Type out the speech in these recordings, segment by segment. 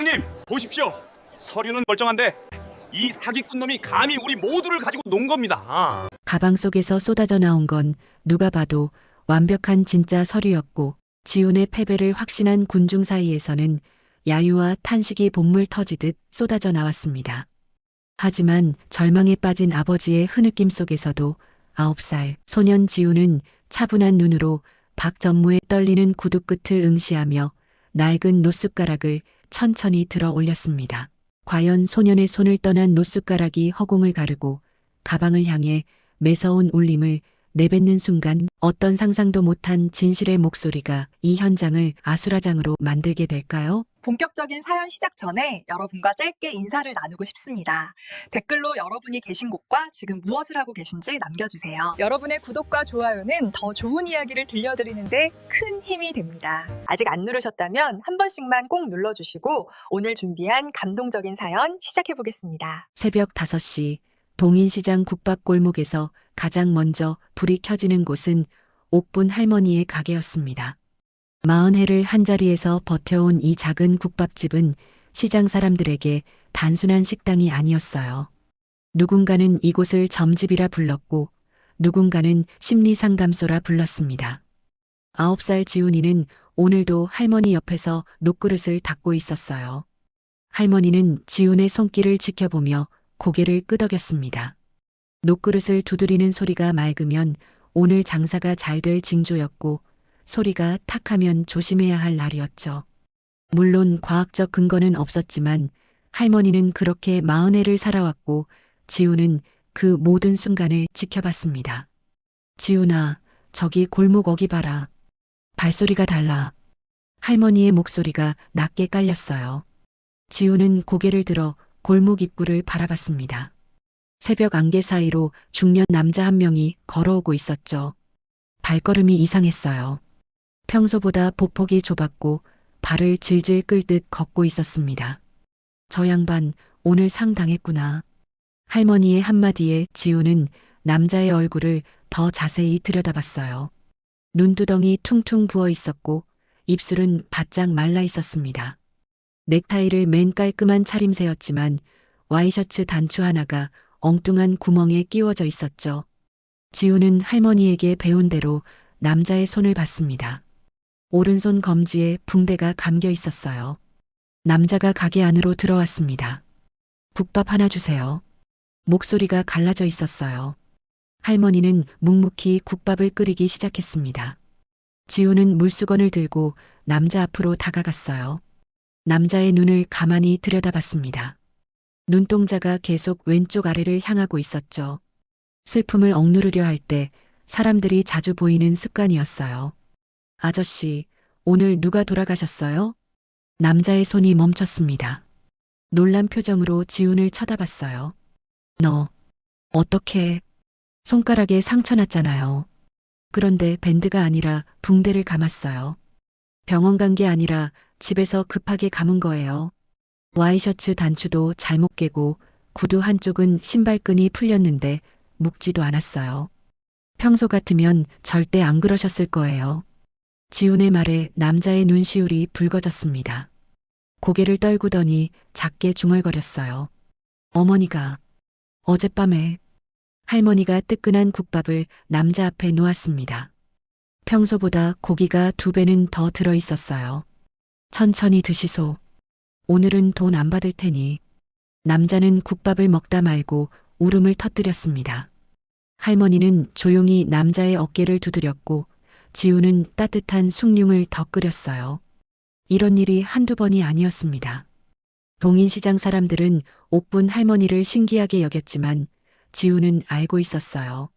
사장님, 보십시오. 서류는 멀쩡한데 이 사기꾼 놈이 감히 우리 모두를 가지고 논 겁니다. 가방 속에서 쏟아져 나온 건 누가 봐도 완벽한 진짜 서류였고 지훈의 패배를 확신한 군중 사이에서는 야유와 탄식이 본물 터지듯 쏟아져 나왔습니다. 하지만 절망에 빠진 아버지의 흐느낌 속에서도 9살 소년 지훈은 차분한 눈으로 박전무의 떨리는 구두 끝을 응시하며 낡은 노숟가락을 천천히 들어 올렸습니다. 과연 소년의 손을 떠난 노숟가락이 허공을 가르고 가방을 향해 매서운 울림을 내뱉는 순간 어떤 상상도 못한 진실의 목소리가 이 현장을 아수라장으로 만들게 될까요? 본격적인 사연 시작 전에 여러분과 짧게 인사를 나누고 싶습니다. 댓글로 여러분이 계신 곳과 지금 무엇을 하고 계신지 남겨주세요. 여러분의 구독과 좋아요는 더 좋은 이야기를 들려드리는데 큰 힘이 됩니다. 아직 안 누르셨다면 한 번씩만 꼭 눌러주시고 오늘 준비한 감동적인 사연 시작해보겠습니다. 새벽 5시 동인시장 국밥골목에서 가장 먼저 불이 켜지는 곳은 옥분 할머니의 가게였습니다. 40해를 한자리에서 버텨온 이 작은 국밥집은 시장 사람들에게 단순한 식당이 아니었어요. 누군가는 이곳을 점집이라 불렀고 누군가는 심리상담소라 불렀습니다. 9살 지훈이는 오늘도 할머니 옆에서 녹그릇을 닦고 있었어요. 할머니는 지훈의 손길을 지켜보며 고개를 끄덕였습니다. 녹그릇을 두드리는 소리가 맑으면 오늘 장사가 잘 될 징조였고 소리가 탁하면 조심해야 할 날이었죠. 물론 과학적 근거는 없었지만 할머니는 그렇게 40해를 살아왔고 지훈은 그 모든 순간을 지켜봤습니다. 지훈아, 저기 골목 어기 봐라. 발소리가 달라. 할머니의 목소리가 낮게 깔렸어요. 지훈은 고개를 들어 골목 입구를 바라봤습니다. 새벽 안개 사이로 중년 남자 한 명이 걸어오고 있었죠. 발걸음이 이상했어요. 평소보다 보폭이 좁았고 발을 질질 끌듯 걷고 있었습니다. 저 양반 오늘 상 당했구나. 할머니의 한마디에 지훈은 남자의 얼굴을 더 자세히 들여다봤어요. 눈두덩이 퉁퉁 부어 있었고 입술은 바짝 말라 있었습니다. 넥타이를 맨 깔끔한 차림새였지만 와이셔츠 단추 하나가 엉뚱한 구멍에 끼워져 있었죠. 지훈은 할머니에게 배운 대로 남자의 손을 봤습니다. 오른손 검지에 붕대가 감겨 있었어요. 남자가 가게 안으로 들어왔습니다. 국밥 하나 주세요. 목소리가 갈라져 있었어요. 할머니는 묵묵히 국밥을 끓이기 시작했습니다. 지훈은 물수건을 들고 남자 앞으로 다가갔어요. 남자의 눈을 가만히 들여다봤습니다. 눈동자가 계속 왼쪽 아래를 향하고 있었죠. 슬픔을 억누르려 할 때 사람들이 자주 보이는 습관이었어요. 아저씨, 오늘 누가 돌아가셨어요? 남자의 손이 멈췄습니다. 놀란 표정으로 지훈을 쳐다봤어요. 너, 어떻게, 손가락에 상처 났잖아요. 그런데 밴드가 아니라 붕대를 감았어요. 병원 간 게 아니라 집에서 급하게 감은 거예요. 와이셔츠 단추도 잘못 깨고 구두 한쪽은 신발끈이 풀렸는데 묶지도 않았어요. 평소 같으면 절대 안 그러셨을 거예요. 지훈의 말에 남자의 눈시울이 붉어졌습니다. 고개를 떨구더니 작게 중얼거렸어요. 어머니가 어젯밤에 할머니가 뜨끈한 국밥을 남자 앞에 놓았습니다. 평소보다 고기가 2배는 더 들어 있었어요. 천천히 드시소. 오늘은 돈 안 받을 테니. 남자는 국밥을 먹다 말고 울음을 터뜨렸습니다. 할머니는 조용히 남자의 어깨를 두드렸고 지훈은 따뜻한 숭늉을 더 끓였어요. 이런 일이 한두 번이 아니었습니다. 동인시장 사람들은 옥분 할머니를 신기하게 여겼지만 지훈은 알고 있었어요.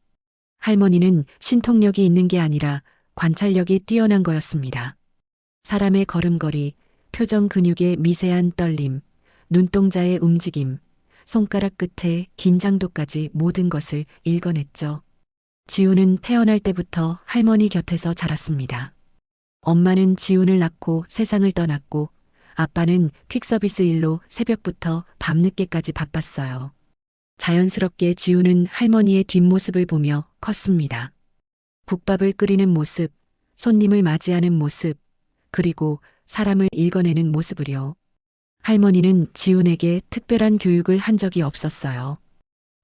할머니는 신통력이 있는 게 아니라 관찰력이 뛰어난 거였습니다. 사람의 걸음걸이, 표정 근육의 미세한 떨림, 눈동자의 움직임, 손가락 끝에 긴장도까지 모든 것을 읽어냈죠. 지훈은 태어날 때부터 할머니 곁에서 자랐습니다. 엄마는 지훈을 낳고 세상을 떠났고 아빠는 퀵서비스 일로 새벽부터 밤늦게까지 바빴어요. 자연스럽게 지훈은 할머니의 뒷모습을 보며 컸습니다. 국밥을 끓이는 모습, 손님을 맞이하는 모습, 그리고 사람을 읽어내는 모습을요. 할머니는 지훈에게 특별한 교육을 한 적이 없었어요.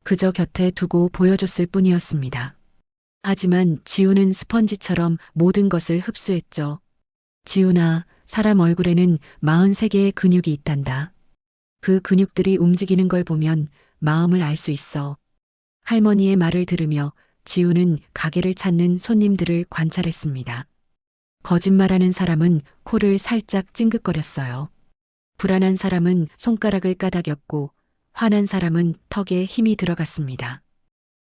그저 곁에 두고 보여줬을 뿐이었습니다. 하지만 지훈은 스펀지처럼 모든 것을 흡수했죠. 지훈아, 사람 얼굴에는 43개의 근육이 있단다. 그 근육들이 움직이는 걸 보면 마음을 알 수 있어. 할머니의 말을 들으며 지훈은 가게를 찾는 손님들을 관찰했습니다. 거짓말하는 사람은 코를 살짝 찡긋거렸어요. 불안한 사람은 손가락을 까닥였고 화난 사람은 턱에 힘이 들어갔습니다.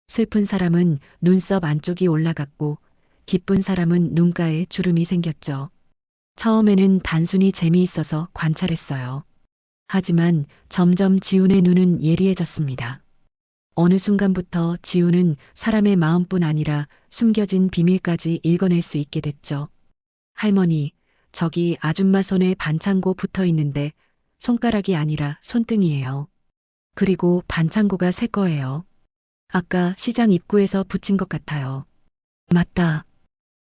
슬픈 사람은 눈썹 안쪽이 올라갔고 기쁜 사람은 눈가에 주름이 생겼죠. 처음에는 단순히 재미있어서 관찰했어요. 하지만 점점 지훈의 눈은 예리해졌습니다. 어느 순간부터 지훈은 사람의 마음뿐 아니라 숨겨진 비밀까지 읽어낼 수 있게 됐죠. 할머니, 저기 아줌마 손에 반창고 붙어 있는데 손가락이 아니라 손등이에요. 그리고 반창고가 새 거예요. 아까 시장 입구에서 붙인 것 같아요. 맞다.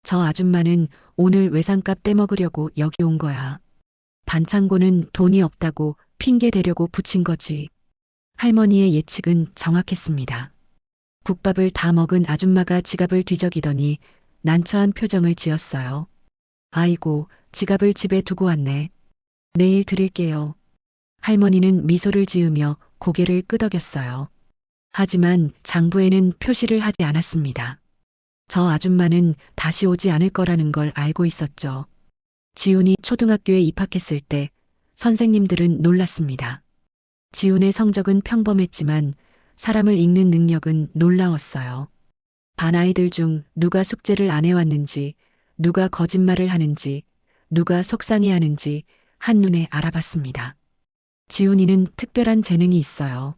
저 아줌마는 오늘 외상값 떼먹으려고 여기 온 거야. 반창고는 돈이 없다고 핑계 대려고 붙인 거지. 할머니의 예측은 정확했습니다. 국밥을 다 먹은 아줌마가 지갑을 뒤적이더니 난처한 표정을 지었어요. 아이고, 지갑을 집에 두고 왔네. 내일 드릴게요. 할머니는 미소를 지으며 고개를 끄덕였어요. 하지만 장부에는 표시를 하지 않았습니다. 저 아줌마는 다시 오지 않을 거라는 걸 알고 있었죠. 지훈이 초등학교에 입학했을 때 선생님들은 놀랐습니다. 지훈의 성적은 평범했지만 사람을 읽는 능력은 놀라웠어요. 반 아이들 중 누가 숙제를 안 해왔는지, 누가 거짓말을 하는지, 누가 속상해하는지 한눈에 알아봤습니다. 지훈이는 특별한 재능이 있어요.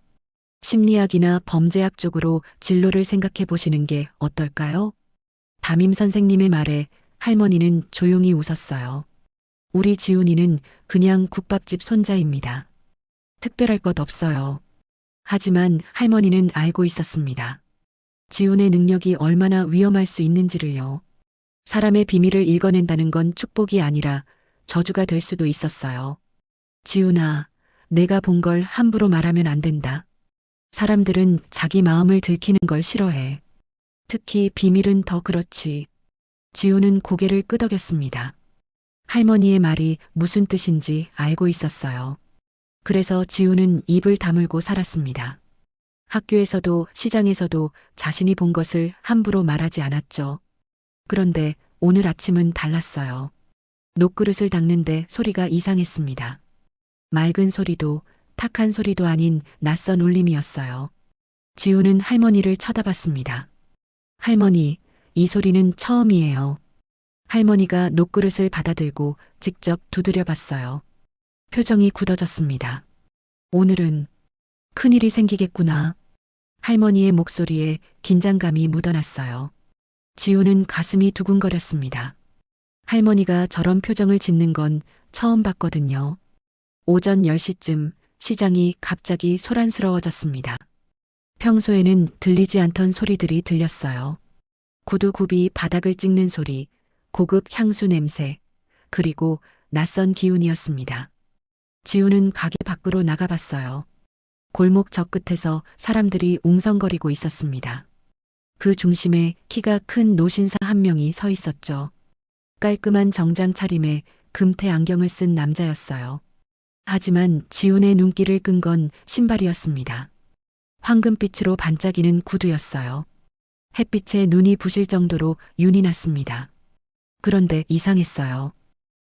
심리학이나 범죄학 쪽으로 진로를 생각해 보시는 게 어떨까요? 담임 선생님의 말에 할머니는 조용히 웃었어요. 우리 지훈이는 그냥 국밥집 손자입니다. 특별할 것 없어요. 하지만 할머니는 알고 있었습니다. 지훈의 능력이 얼마나 위험할 수 있는지를요. 사람의 비밀을 읽어낸다는 건 축복이 아니라 저주가 될 수도 있었어요. 지훈아, 내가 본 걸 함부로 말하면 안 된다. 사람들은 자기 마음을 들키는 걸 싫어해. 특히 비밀은 더 그렇지. 지훈은 고개를 끄덕였습니다. 할머니의 말이 무슨 뜻인지 알고 있었어요. 그래서 지훈은 입을 다물고 살았습니다. 학교에서도 시장에서도 자신이 본 것을 함부로 말하지 않았죠. 그런데 오늘 아침은 달랐어요. 녹그릇을 닦는데 소리가 이상했습니다. 맑은 소리도 탁한 소리도 아닌 낯선 울림이었어요. 지훈은 할머니를 쳐다봤습니다. 할머니, 이 소리는 처음이에요. 할머니가 녹그릇을 받아들고 직접 두드려 봤어요. 표정이 굳어졌습니다. 오늘은 큰일이 생기겠구나. 할머니의 목소리에 긴장감이 묻어났어요. 지훈은 가슴이 두근거렸습니다. 할머니가 저런 표정을 짓는 건 처음 봤거든요. 오전 10시쯤 시장이 갑자기 소란스러워졌습니다. 평소에는 들리지 않던 소리들이 들렸어요. 구두굽이 바닥을 찍는 소리, 고급 향수 냄새, 그리고 낯선 기운이었습니다. 지훈은 가게 밖으로 나가봤어요. 골목 저 끝에서 사람들이 웅성거리고 있었습니다. 그 중심에 키가 큰 노신사 한 명이 서 있었죠. 깔끔한 정장 차림에 금태 안경을 쓴 남자였어요. 하지만 지훈의 눈길을 끈 건 신발이었습니다. 황금빛으로 반짝이는 구두였어요. 햇빛에 눈이 부실 정도로 윤이 났습니다. 그런데 이상했어요.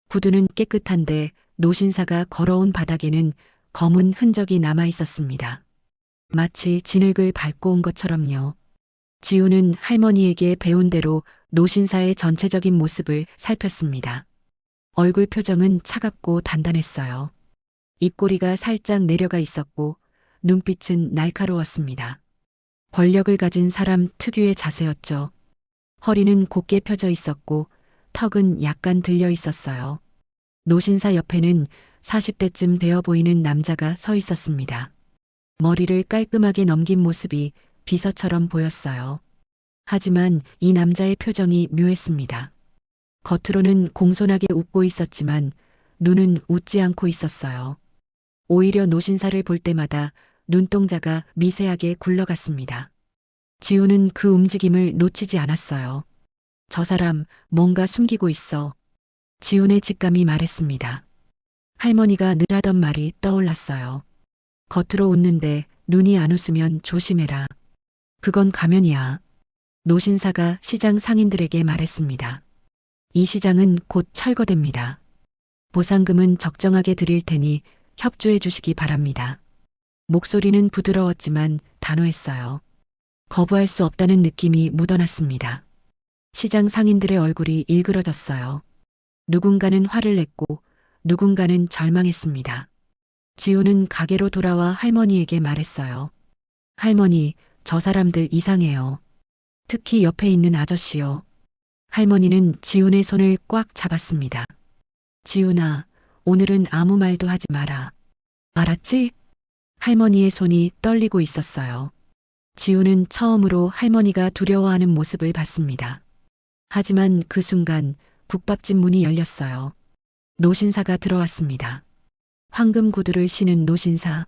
구두는 깨끗한데 노신사가 걸어온 바닥에는 검은 흔적이 남아 있었습니다. 마치 진흙을 밟고 온 것처럼요. 지훈은 할머니에게 배운 대로 노신사의 전체적인 모습을 살폈습니다. 얼굴 표정은 차갑고 단단했어요. 입꼬리가 살짝 내려가 있었고 눈빛은 날카로웠습니다. 권력을 가진 사람 특유의 자세였죠. 허리는 곧게 펴져 있었고 턱은 약간 들려 있었어요. 노신사 옆에는 40대쯤 되어 보이는 남자가 서 있었습니다. 머리를 깔끔하게 넘긴 모습이 비서처럼 보였어요. 하지만 이 남자의 표정이 묘했습니다. 겉으로는 공손하게 웃고 있었지만 눈은 웃지 않고 있었어요. 오히려 노신사를 볼 때마다 눈동자가 미세하게 굴러갔습니다. 지우는 그 움직임을 놓치지 않았어요. 저 사람 뭔가 숨기고 있어. 지훈의 직감이 말했습니다. 할머니가 늘 하던 말이 떠올랐어요. 겉으로 웃는데 눈이 안 웃으면 조심해라. 그건 가면이야. 노신사가 시장 상인들에게 말했습니다. 이 시장은 곧 철거됩니다. 보상금은 적정하게 드릴 테니 협조해 주시기 바랍니다. 목소리는 부드러웠지만 단호했어요. 거부할 수 없다는 느낌이 묻어났습니다. 시장 상인들의 얼굴이 일그러졌어요. 누군가는 화를 냈고 누군가는 절망했습니다. 지우는 가게로 돌아와 할머니에게 말했어요. 할머니, 저 사람들 이상해요. 특히 옆에 있는 아저씨요. 할머니는 지훈의 손을 꽉 잡았습니다. 지훈아, 오늘은 아무 말도 하지 마라. 알았지? 할머니의 손이 떨리고 있었어요. 지훈은 처음으로 할머니가 두려워하는 모습을 봤습니다. 하지만 그 순간 국밥집 문이 열렸어요. 노신사가 들어왔습니다. 황금 구두를 신은 노신사.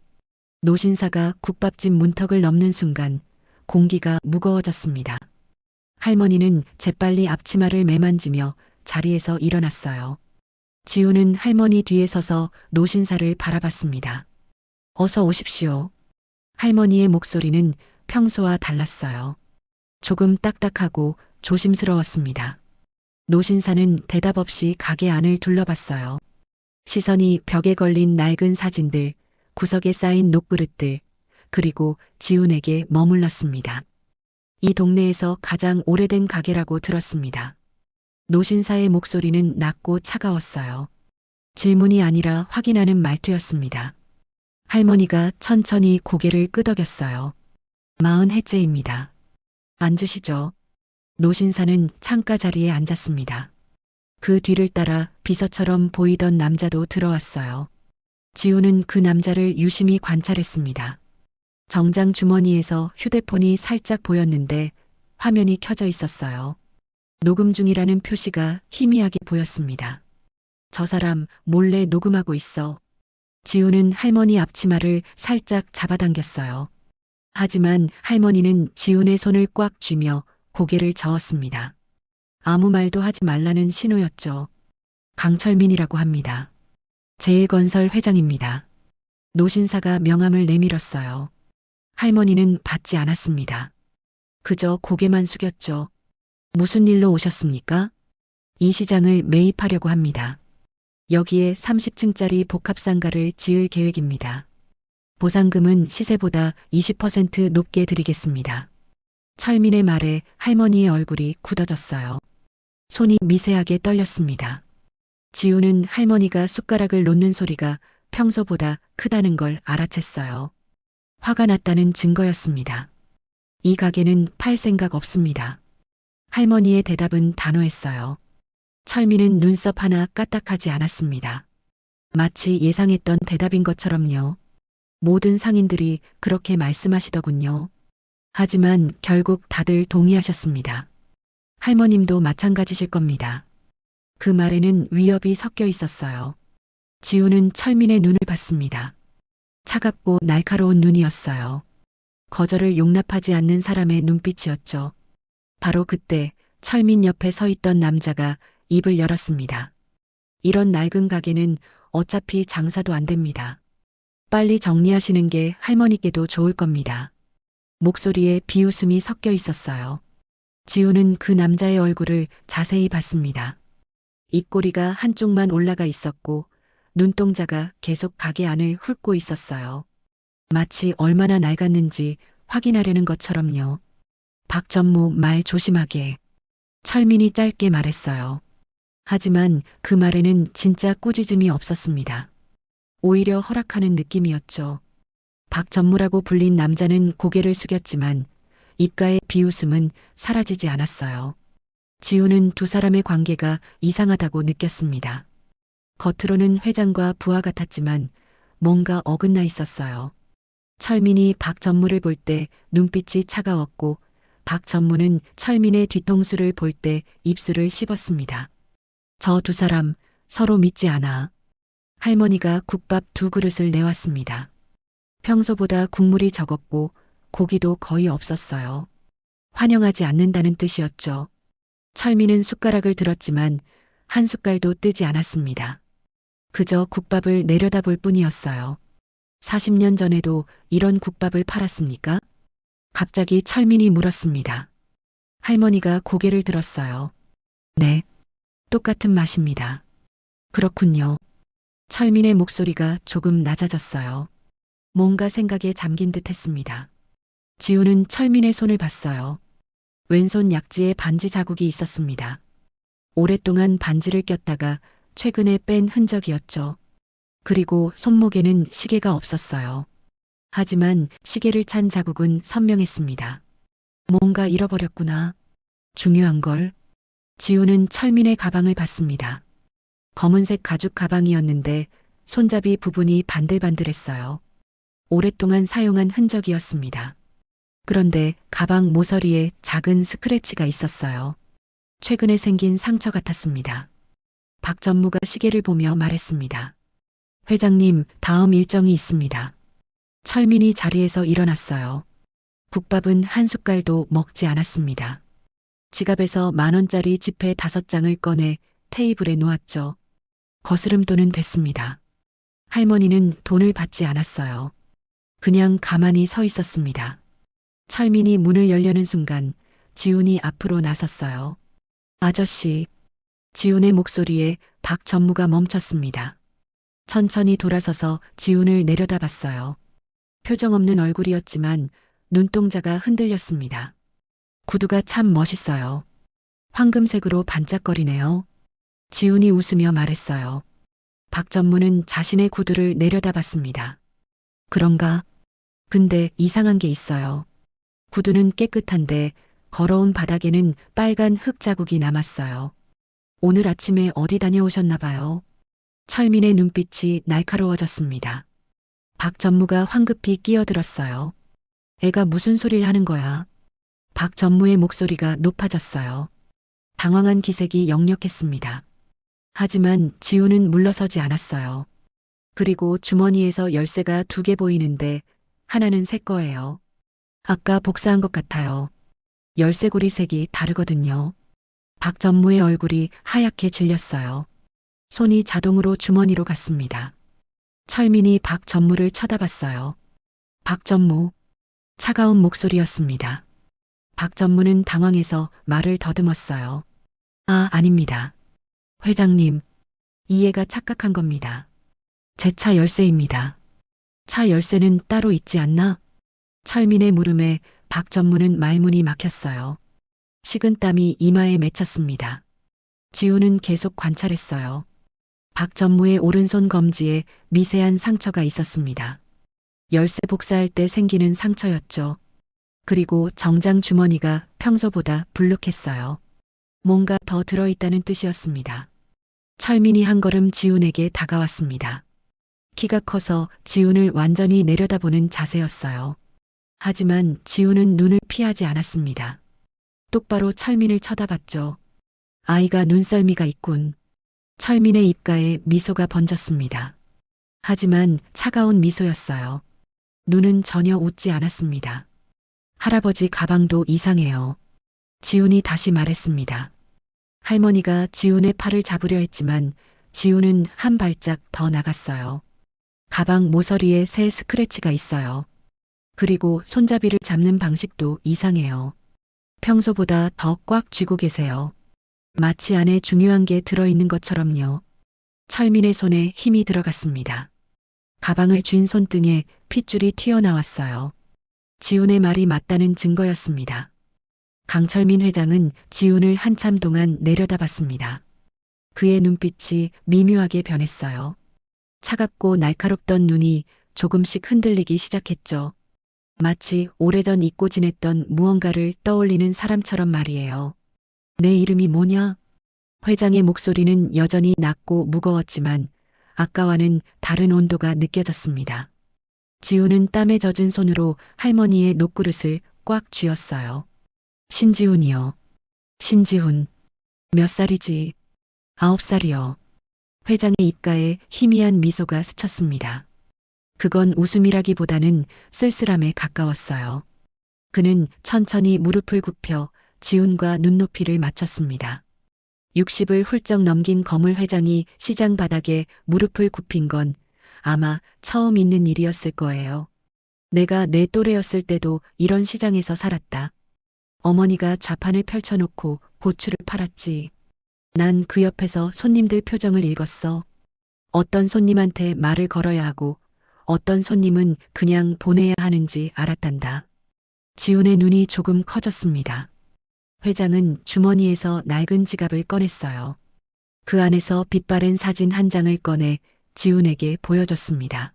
노신사가 국밥집 문턱을 넘는 순간 공기가 무거워졌습니다. 할머니는 재빨리 앞치마를 매만지며 자리에서 일어났어요. 지우는 할머니 뒤에 서서 노신사를 바라봤습니다. 어서 오십시오. 할머니의 목소리는 평소와 달랐어요. 조금 딱딱하고 조심스러웠습니다. 노신사는 대답 없이 가게 안을 둘러봤어요. 시선이 벽에 걸린 낡은 사진들, 구석에 쌓인 녹그릇들, 그리고 지훈에게 머물렀습니다. 이 동네에서 가장 오래된 가게라고 들었습니다. 노신사의 목소리는 낮고 차가웠어요. 질문이 아니라 확인하는 말투였습니다. 할머니가 천천히 고개를 끄덕였어요. 40해째입니다. 앉으시죠. 노신사는 창가 자리에 앉았습니다. 그 뒤를 따라 비서처럼 보이던 남자도 들어왔어요. 지우는 그 남자를 유심히 관찰했습니다. 정장 주머니에서 휴대폰이 살짝 보였는데 화면이 켜져 있었어요. 녹음 중이라는 표시가 희미하게 보였습니다. 저 사람 몰래 녹음하고 있어. 지우는 할머니 앞치마를 살짝 잡아당겼어요. 하지만 할머니는 지훈의 손을 꽉 쥐며 고개를 저었습니다. 아무 말도 하지 말라는 신호였죠. 강철민이라고 합니다. 제일건설 회장입니다. 노신사가 명함을 내밀었어요. 할머니는 받지 않았습니다. 그저 고개만 숙였죠. 무슨 일로 오셨습니까? 이 시장을 매입하려고 합니다. 여기에 30층짜리 복합상가를 지을 계획입니다. 보상금은 시세보다 20% 높게 드리겠습니다. 철민의 말에 할머니의 얼굴이 굳어졌어요. 손이 미세하게 떨렸습니다. 지우는 할머니가 숟가락을 놓는 소리가 평소보다 크다는 걸 알아챘어요. 화가 났다는 증거였습니다. 이 가게는 팔 생각 없습니다. 할머니의 대답은 단호했어요. 철민은 눈썹 하나 까딱하지 않았습니다. 마치 예상했던 대답인 것처럼요. 모든 상인들이 그렇게 말씀하시더군요. 하지만 결국 다들 동의하셨습니다. 할머님도 마찬가지실 겁니다. 그 말에는 위협이 섞여 있었어요. 지우는 철민의 눈을 봤습니다. 차갑고 날카로운 눈이었어요. 거절을 용납하지 않는 사람의 눈빛이었죠. 바로 그때 철민 옆에 서 있던 남자가 입을 열었습니다. 이런 낡은 가게는 어차피 장사도 안 됩니다. 빨리 정리하시는 게 할머니께도 좋을 겁니다. 목소리에 비웃음이 섞여 있었어요. 지우는 그 남자의 얼굴을 자세히 봤습니다. 입꼬리가 한쪽만 올라가 있었고 눈동자가 계속 가게 안을 훑고 있었어요. 마치 얼마나 낡았는지 확인하려는 것처럼요. 박전무 말 조심하게. 철민이 짧게 말했어요. 하지만 그 말에는 진짜 꾸짖음이 없었습니다. 오히려 허락하는 느낌이었죠. 박전무라고 불린 남자는 고개를 숙였지만 입가의 비웃음은 사라지지 않았어요. 지우는 두 사람의 관계가 이상하다고 느꼈습니다. 겉으로는 회장과 부하 같았지만 뭔가 어긋나 있었어요. 철민이 박전무를 볼 때 눈빛이 차가웠고 박전무는 철민의 뒤통수를 볼 때 입술을 씹었습니다. 저 두 사람 서로 믿지 않아. 할머니가 국밥 2그릇을 내왔습니다. 평소보다 국물이 적었고 고기도 거의 없었어요. 환영하지 않는다는 뜻이었죠. 철민은 숟가락을 들었지만 한 숟갈도 뜨지 않았습니다. 그저 국밥을 내려다볼 뿐이었어요. 40년 전에도 이런 국밥을 팔았습니까? 갑자기 철민이 물었습니다. 할머니가 고개를 들었어요. 네, 똑같은 맛입니다. 그렇군요. 철민의 목소리가 조금 낮아졌어요. 뭔가 생각에 잠긴 듯 했습니다. 지우는 철민의 손을 봤어요. 왼손 약지에 반지 자국이 있었습니다. 오랫동안 반지를 꼈다가 최근에 뺀 흔적이었죠. 그리고 손목에는 시계가 없었어요. 하지만 시계를 찬 자국은 선명했습니다. 뭔가 잃어버렸구나. 중요한 걸. 지우는 철민의 가방을 봤습니다. 검은색 가죽 가방이었는데 손잡이 부분이 반들반들했어요. 오랫동안 사용한 흔적이었습니다. 그런데 가방 모서리에 작은 스크래치가 있었어요. 최근에 생긴 상처 같았습니다. 박 전무가 시계를 보며 말했습니다. 회장님, 다음 일정이 있습니다. 철민이 자리에서 일어났어요. 국밥은 한 숟갈도 먹지 않았습니다. 지갑에서 10,000원짜리 지폐 5장을 꺼내 테이블에 놓았죠. 거스름돈은 됐습니다. 할머니는 돈을 받지 않았어요. 그냥 가만히 서 있었습니다. 철민이 문을 열려는 순간 지훈이 앞으로 나섰어요. 아저씨. 지훈의 목소리에 박 전무가 멈췄습니다. 천천히 돌아서서 지훈을 내려다봤어요. 표정 없는 얼굴이었지만 눈동자가 흔들렸습니다. 구두가 참 멋있어요. 황금색으로 반짝거리네요. 지훈이 웃으며 말했어요. 박 전무는 자신의 구두를 내려다봤습니다. 그런가? 근데 이상한 게 있어요. 구두는 깨끗한데 걸어온 바닥에는 빨간 흙 자국이 남았어요. 오늘 아침에 어디 다녀오셨나 봐요. 철민의 눈빛이 날카로워졌습니다. 박 전무가 황급히 끼어들었어요. 애가 무슨 소리를 하는 거야? 박 전무의 목소리가 높아졌어요. 당황한 기색이 역력했습니다. 하지만 지우는 물러서지 않았어요. 그리고 주머니에서 열쇠가 2개 보이는데 하나는 새 거예요. 아까 복사한 것 같아요. 열쇠고리 색이 다르거든요. 박 전무의 얼굴이 하얗게 질렸어요. 손이 자동으로 주머니로 갔습니다. 철민이 박 전무를 쳐다봤어요. 박 전무. 차가운 목소리였습니다. 박 전무는 당황해서 말을 더듬었어요. 아, 아닙니다. 회장님, 이해가 착각한 겁니다. 제 차 열쇠입니다. 차 열쇠는 따로 있지 않나? 철민의 물음에 박 전무는 말문이 막혔어요. 식은땀이 이마에 맺혔습니다. 지우는 계속 관찰했어요. 박 전무의 오른손 검지에 미세한 상처가 있었습니다. 열쇠 복사할 때 생기는 상처였죠. 그리고 정장 주머니가 평소보다 불룩했어요. 뭔가 더 들어있다는 뜻이었습니다. 철민이 한 걸음 지훈에게 다가왔습니다. 키가 커서 지훈을 완전히 내려다보는 자세였어요. 하지만 지훈은 눈을 피하지 않았습니다. 똑바로 철민을 쳐다봤죠. 아이가 눈썰미가 있군. 철민의 입가에 미소가 번졌습니다. 하지만 차가운 미소였어요. 눈은 전혀 웃지 않았습니다. 할아버지 가방도 이상해요. 지훈이 다시 말했습니다. 할머니가 지훈의 팔을 잡으려 했지만 지훈은 한 발짝 더 나갔어요. 가방 모서리에 새 스크래치가 있어요. 그리고 손잡이를 잡는 방식도 이상해요. 평소보다 더 꽉 쥐고 계세요. 마치 안에 중요한 게 들어있는 것처럼요. 철민의 손에 힘이 들어갔습니다. 가방을 쥔 손등에 핏줄이 튀어나왔어요. 지훈의 말이 맞다는 증거였습니다. 강철민 회장은 지훈을 한참 동안 내려다봤습니다. 그의 눈빛이 미묘하게 변했어요. 차갑고 날카롭던 눈이 조금씩 흔들리기 시작했죠. 마치 오래전 잊고 지냈던 무언가를 떠올리는 사람처럼 말이에요. 내 이름이 뭐냐? 회장의 목소리는 여전히 낮고 무거웠지만 아까와는 다른 온도가 느껴졌습니다. 지훈은 땀에 젖은 손으로 할머니의 녹그릇을 꽉 쥐었어요. 신지훈이요. 신지훈. 몇 살이지? 9살이요. 회장의 입가에 희미한 미소가 스쳤습니다. 그건 웃음이라기보다는 쓸쓸함에 가까웠어요. 그는 천천히 무릎을 굽혀 지훈과 눈높이를 맞췄습니다. 60을 훌쩍 넘긴 거물 회장이 시장 바닥에 무릎을 굽힌 건 아마 처음 있는 일이었을 거예요. 내가 내 또래였을 때도 이런 시장에서 살았다. 어머니가 좌판을 펼쳐놓고 고추를 팔았지. 난 그 옆에서 손님들 표정을 읽었어. 어떤 손님한테 말을 걸어야 하고 어떤 손님은 그냥 보내야 하는지 알았단다. 지훈의 눈이 조금 커졌습니다. 회장은 주머니에서 낡은 지갑을 꺼냈어요. 그 안에서 빛바랜 사진 한 장을 꺼내 지훈에게 보여줬습니다.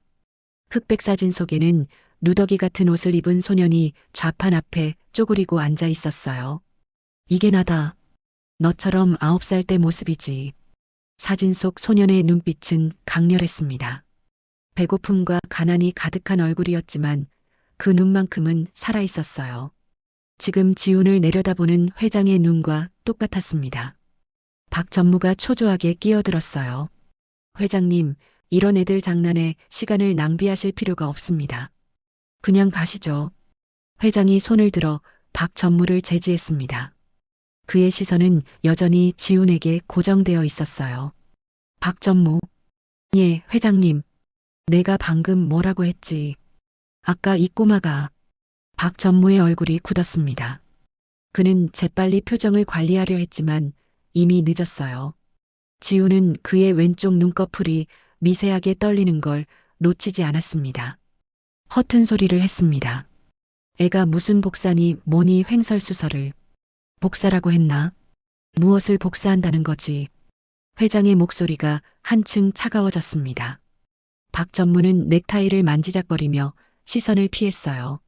흑백 사진 속에는 누더기 같은 옷을 입은 소년이 좌판 앞에 쪼그리고 앉아 있었어요. 이게 나다. 너처럼 9살 때 모습이지. 사진 속 소년의 눈빛은 강렬했습니다. 배고픔과 가난이 가득한 얼굴이었지만 그 눈만큼은 살아있었어요. 지금 지훈을 내려다보는 회장의 눈과 똑같았습니다. 박 전무가 초조하게 끼어들었어요. 회장님, 이런 애들 장난에 시간을 낭비하실 필요가 없습니다. 그냥 가시죠. 회장이 손을 들어 박 전무를 제지했습니다. 그의 시선은 여전히 지훈에게 고정되어 있었어요. 박 전무. 예, 회장님. 내가 방금 뭐라고 했지? 아까 이 꼬마가. 박 전무의 얼굴이 굳었습니다. 그는 재빨리 표정을 관리하려 했지만 이미 늦었어요. 지훈은 그의 왼쪽 눈꺼풀이 미세하게 떨리는 걸 놓치지 않았습니다. 허튼 소리를 했습니다. 애가 무슨 복사니 뭐니 횡설수설을. 복사라고 했나? 무엇을 복사한다는 거지? 회장의 목소리가 한층 차가워졌습니다. 박 전무는 넥타이를 만지작거리며 시선을 피했어요.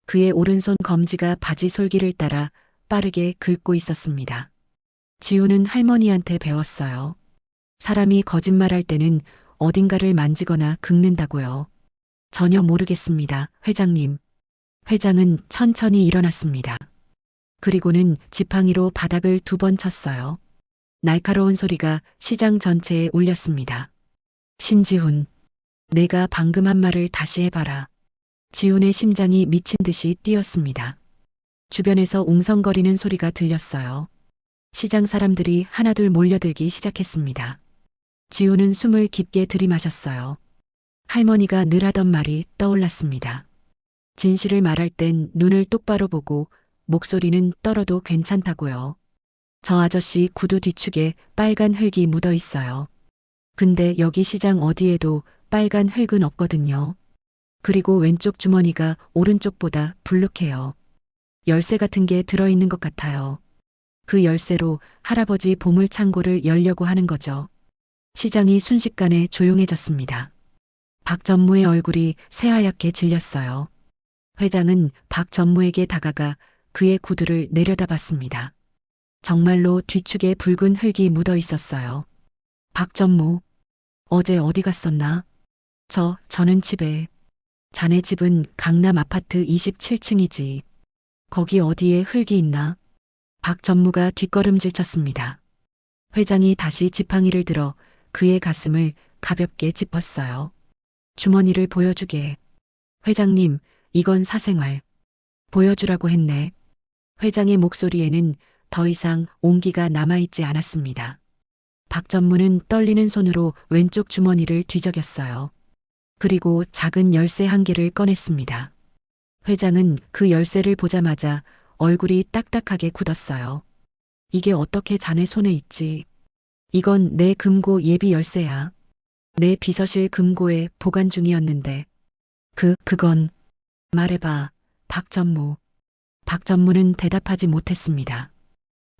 그의 오른손 검지가 바지 솔기를 따라 빠르게 긁고 있었습니다. 지훈은 할머니한테 배웠어요. 사람이 거짓말할 때는 어딘가를 만지거나 긁는다고요. 전혀 모르겠습니다, 회장님. 회장은 천천히 일어났습니다. 그리고는 지팡이로 바닥을 2번 쳤어요. 날카로운 소리가 시장 전체에 울렸습니다. 신지훈, 내가 방금 한 말을 다시 해봐라. 지훈의 심장이 미친 듯이 뛰었습니다. 주변에서 웅성거리는 소리가 들렸어요. 시장 사람들이 하나둘 몰려들기 시작했습니다. 지훈은 숨을 깊게 들이마셨어요. 할머니가 늘 하던 말이 떠올랐습니다. 진실을 말할 땐 눈을 똑바로 보고 목소리는 떨어도 괜찮다고요. 저 아저씨 구두 뒤축에 빨간 흙이 묻어 있어요. 근데 여기 시장 어디에도 빨간 흙은 없거든요. 그리고 왼쪽 주머니가 오른쪽보다 불룩해요. 열쇠 같은 게 들어있는 것 같아요. 그 열쇠로 할아버지 보물 창고를 열려고 하는 거죠. 시장이 순식간에 조용해졌습니다. 박 전무의 얼굴이 새하얗게 질렸어요. 회장은 박 전무에게 다가가 그의 구두를 내려다봤습니다. 정말로 뒤축에 붉은 흙이 묻어 있었어요. 박 전무, 어제 어디 갔었나? 저는 집에. 자네 집은 강남 아파트 27층이지. 거기 어디에 흙이 있나? 박 전무가 뒷걸음질 쳤습니다. 회장이 다시 지팡이를 들어 그의 가슴을 가볍게 짚었어요. 주머니를 보여주게. 회장님, 이건 사생활. 보여주라고 했네. 회장의 목소리에는 더 이상 온기가 남아있지 않았습니다. 박 전무는 떨리는 손으로 왼쪽 주머니를 뒤적였어요. 그리고 작은 열쇠 한 개를 꺼냈습니다. 회장은 그 열쇠를 보자마자 얼굴이 딱딱하게 굳었어요. 이게 어떻게 자네 손에 있지? 이건 내 금고 예비 열쇠야. 내 비서실 금고에 보관 중이었는데. 그건. 말해봐, 박 전무. 박 전무는 대답하지 못했습니다.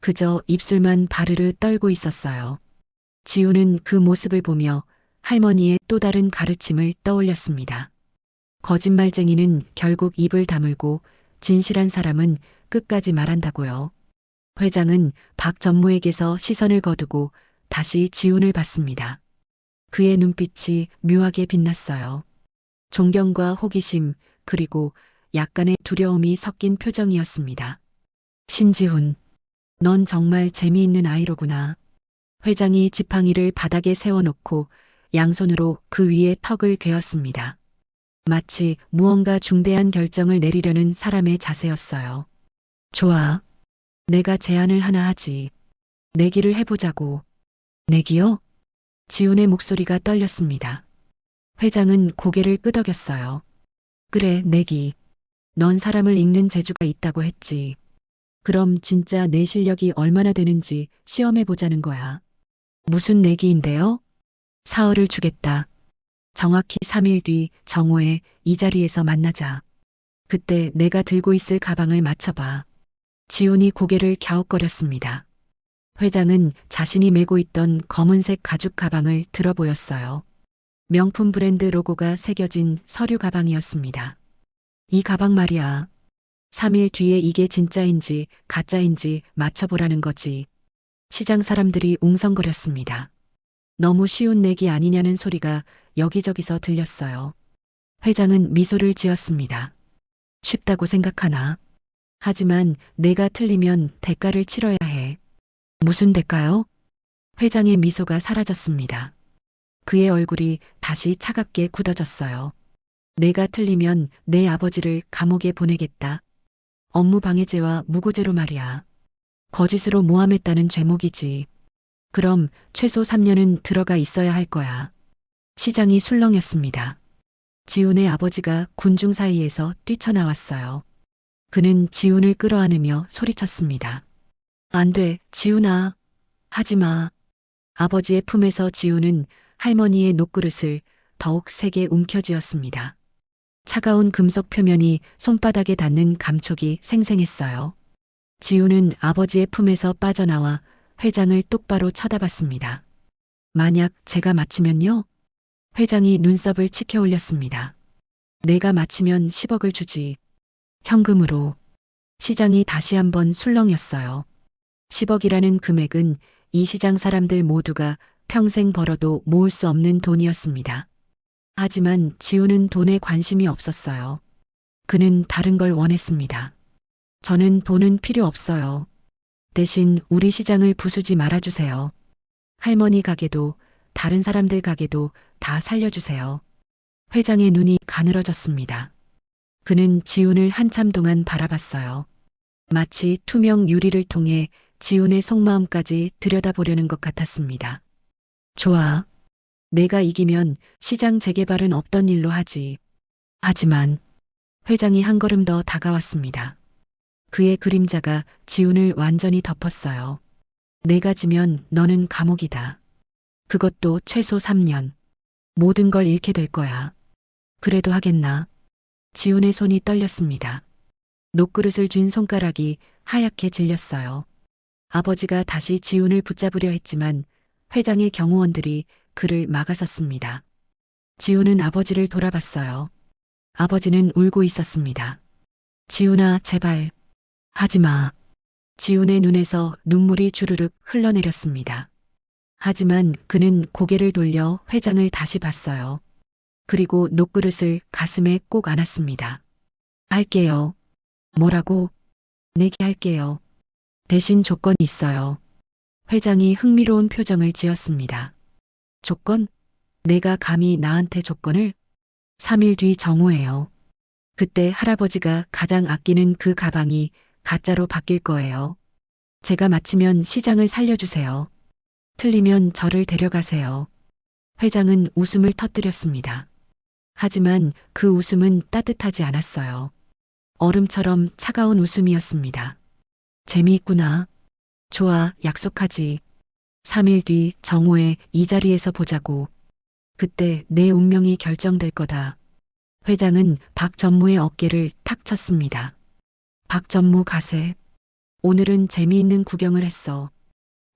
그저 입술만 바르르 떨고 있었어요. 지훈은 그 모습을 보며 할머니의 또 다른 가르침을 떠올렸습니다. 거짓말쟁이는 결국 입을 다물고 진실한 사람은 끝까지 말한다고요. 회장은 박 전무에게서 시선을 거두고 다시 지훈을 봤습니다. 그의 눈빛이 묘하게 빛났어요. 존경과 호기심 그리고 약간의 두려움이 섞인 표정이었습니다. 신지훈, 넌 정말 재미있는 아이로구나. 회장이 지팡이를 바닥에 세워놓고 양손으로 그 위에 턱을 괴었습니다. 마치 무언가 중대한 결정을 내리려는 사람의 자세였어요. 좋아. 내가 제안을 하나 하지. 내기를 해보자고. 내기요? 지훈의 목소리가 떨렸습니다. 회장은 고개를 끄덕였어요. 그래, 내기. 넌 사람을 읽는 재주가 있다고 했지. 그럼 진짜 내 실력이 얼마나 되는지 시험해보자는 거야. 무슨 내기인데요? 사흘을 주겠다. 정확히 3일 뒤 정오에 이 자리에서 만나자. 그때 내가 들고 있을 가방을 맞춰봐. 지훈이 고개를 갸웃거렸습니다. 회장은 자신이 메고 있던 검은색 가죽 가방을 들어 보였어요. 명품 브랜드 로고가 새겨진 서류 가방이었습니다. 이 가방 말이야. 3일 뒤에 이게 진짜인지 가짜인지 맞춰보라는 거지. 시장 사람들이 웅성거렸습니다. 너무 쉬운 내기 아니냐는 소리가 여기저기서 들렸어요. 회장은 미소를 지었습니다. 쉽다고 생각하나? 하지만 내가 틀리면 대가를 치러야 해. 무슨 대가요? 회장의 미소가 사라졌습니다. 그의 얼굴이 다시 차갑게 굳어졌어요. 내가 틀리면 내 아버지를 감옥에 보내겠다. 업무방해죄와 무고죄로 말이야. 거짓으로 모함했다는 죄목이지. 그럼 최소 3년은 들어가 있어야 할 거야. 시장이 술렁였습니다. 지훈의 아버지가 군중 사이에서 뛰쳐나왔어요. 그는 지훈을 끌어안으며 소리쳤습니다. 안 돼, 지훈아. 하지 마. 아버지의 품에서 지훈은 할머니의 녹그릇을 더욱 세게 움켜쥐었습니다. 차가운 금속 표면이 손바닥에 닿는 감촉이 생생했어요. 지훈은 아버지의 품에서 빠져나와 회장을 똑바로 쳐다봤습니다. 만약 제가 맞히면요? 회장이 눈썹을 치켜 올렸습니다. 내가 맞히면 10억을 주지. 현금으로. 시장이 다시 한번 술렁였어요. 10억이라는 금액은 이 시장 사람들 모두가 평생 벌어도 모을 수 없는 돈이었습니다. 하지만 지훈은 돈에 관심이 없었어요. 그는 다른 걸 원했습니다. 저는 돈은 필요 없어요. 대신 우리 시장을 부수지 말아주세요. 할머니 가게도 다른 사람들 가게도 다 살려주세요. 회장의 눈이 가늘어졌습니다. 그는 지훈을 한참 동안 바라봤어요. 마치 투명 유리를 통해 지훈의 속마음까지 들여다보려는 것 같았습니다. 좋아. 내가 이기면 시장 재개발은 없던 일로 하지. 하지만 회장이 한 걸음 더 다가왔습니다. 그의 그림자가 지훈을 완전히 덮었어요. 내가 지면 너는 감옥이다. 그것도 최소 3년. 모든 걸 잃게 될 거야. 그래도 하겠나? 지훈의 손이 떨렸습니다. 녹그릇을 쥔 손가락이 하얗게 질렸어요. 아버지가 다시 지훈을 붙잡으려 했지만 회장의 경호원들이 그를 막아섰습니다. 지훈은 아버지를 돌아봤어요. 아버지는 울고 있었습니다. 지훈아, 제발. 하지 마. 지훈의 눈에서 눈물이 주르륵 흘러내렸습니다. 하지만 그는 고개를 돌려 회장을 다시 봤어요. 그리고 녹그릇을 가슴에 꼭 안았습니다. 할게요. 뭐라고? 내기할게요. 대신 조건이 있어요. 회장이 흥미로운 표정을 지었습니다. 조건? 내가 감히 나한테 조건을? 3일 뒤 정오예요. 그때 할아버지가 가장 아끼는 그 가방이 가짜로 바뀔 거예요. 제가 맞히면 시장을 살려주세요. 틀리면 저를 데려가세요. 회장은 웃음을 터뜨렸습니다. 하지만 그 웃음은 따뜻하지 않았어요. 얼음처럼 차가운 웃음이었습니다. 재미있구나. 좋아, 약속하지. 3일 뒤 정오에 이 자리에서 보자고. 그때 내 운명이 결정될 거다. 회장은 박전무의 어깨를 탁 쳤습니다. 박전무 가세. 오늘은 재미있는 구경을 했어.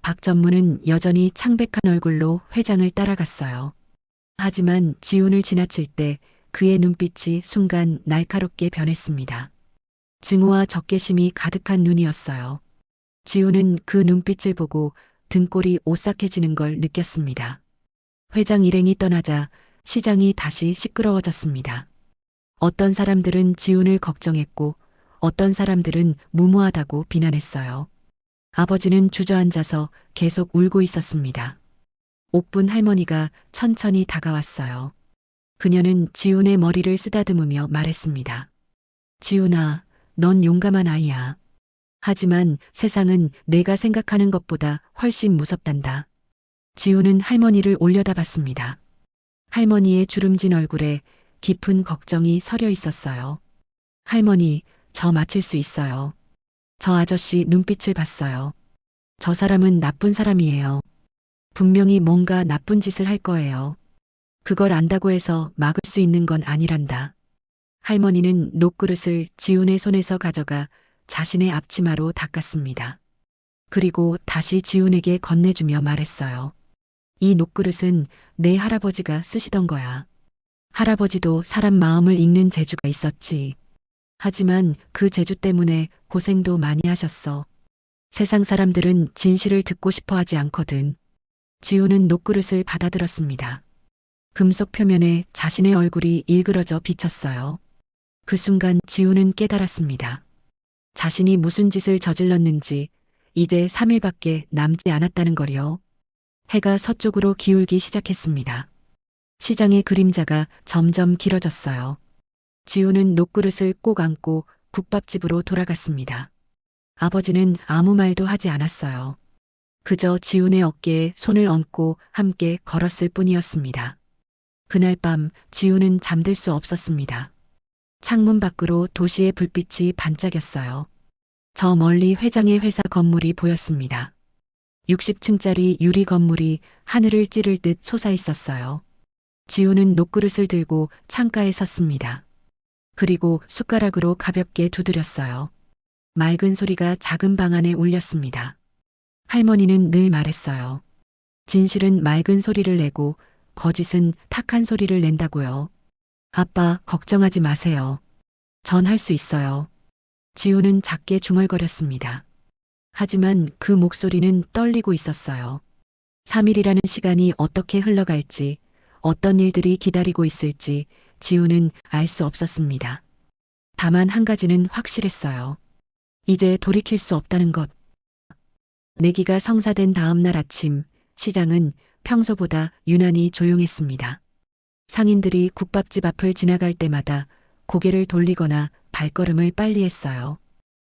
박전무는 여전히 창백한 얼굴로 회장을 따라갔어요. 하지만 지훈을 지나칠 때 그의 눈빛이 순간 날카롭게 변했습니다. 증오와 적개심이 가득한 눈이었어요. 지훈은 그 눈빛을 보고 등골이 오싹해지는 걸 느꼈습니다. 회장 일행이 떠나자 시장이 다시 시끄러워졌습니다. 어떤 사람들은 지훈을 걱정했고 어떤 사람들은 무모하다고 비난했어요. 아버지는 주저앉아서 계속 울고 있었습니다. 옥분 할머니가 천천히 다가왔어요. 그녀는 지훈의 머리를 쓰다듬으며 말했습니다. 지훈아, 넌 용감한 아이야. 하지만 세상은 내가 생각하는 것보다 훨씬 무섭단다. 지훈은 할머니를 올려다봤습니다. 할머니의 주름진 얼굴에 깊은 걱정이 서려 있었어요. 할머니, 저 맞힐 수 있어요. 저 아저씨 눈빛을 봤어요. 저 사람은 나쁜 사람이에요. 분명히 뭔가 나쁜 짓을 할 거예요. 그걸 안다고 해서 막을 수 있는 건 아니란다. 할머니는 녹그릇을 지훈의 손에서 가져가 자신의 앞치마로 닦았습니다. 그리고 다시 지훈에게 건네주며 말했어요. 이 녹그릇은 내 할아버지가 쓰시던 거야. 할아버지도 사람 마음을 읽는 재주가 있었지. 하지만 그 재주 때문에 고생도 많이 하셨어. 세상 사람들은 진실을 듣고 싶어 하지 않거든. 지훈은 녹그릇을 받아들었습니다. 금속 표면에 자신의 얼굴이 일그러져 비쳤어요. 그 순간 지훈은 깨달았습니다. 자신이 무슨 짓을 저질렀는지 이제 3일밖에 남지 않았다는 거요. 해가 서쪽으로 기울기 시작했습니다. 시장의 그림자가 점점 길어졌어요. 지훈은 녹그릇을 꼭 안고 국밥집으로 돌아갔습니다. 아버지는 아무 말도 하지 않았어요. 그저 지훈의 어깨에 손을 얹고 함께 걸었을 뿐이었습니다. 그날 밤 지훈은 잠들 수 없었습니다. 창문 밖으로 도시의 불빛이 반짝였어요. 저 멀리 회장의 회사 건물이 보였습니다. 60층짜리 유리 건물이 하늘을 찌를 듯 솟아 있었어요. 지훈은 녹그릇을 들고 창가에 섰습니다. 그리고 숟가락으로 가볍게 두드렸어요. 맑은 소리가 작은 방 안에 울렸습니다. 할머니는 늘 말했어요. 진실은 맑은 소리를 내고 거짓은 탁한 소리를 낸다고요. 아빠, 걱정하지 마세요. 전 할 수 있어요. 지훈은 작게 중얼거렸습니다. 하지만 그 목소리는 떨리고 있었어요. 3일이라는 시간이 어떻게 흘러갈지, 어떤 일들이 기다리고 있을지 지훈은 알 수 없었습니다. 다만 한 가지는 확실했어요. 이제 돌이킬 수 없다는 것. 내기가 성사된 다음 날 아침, 시장은 평소보다 유난히 조용했습니다. 상인들이 국밥집 앞을 지나갈 때마다 고개를 돌리거나 발걸음을 빨리 했어요.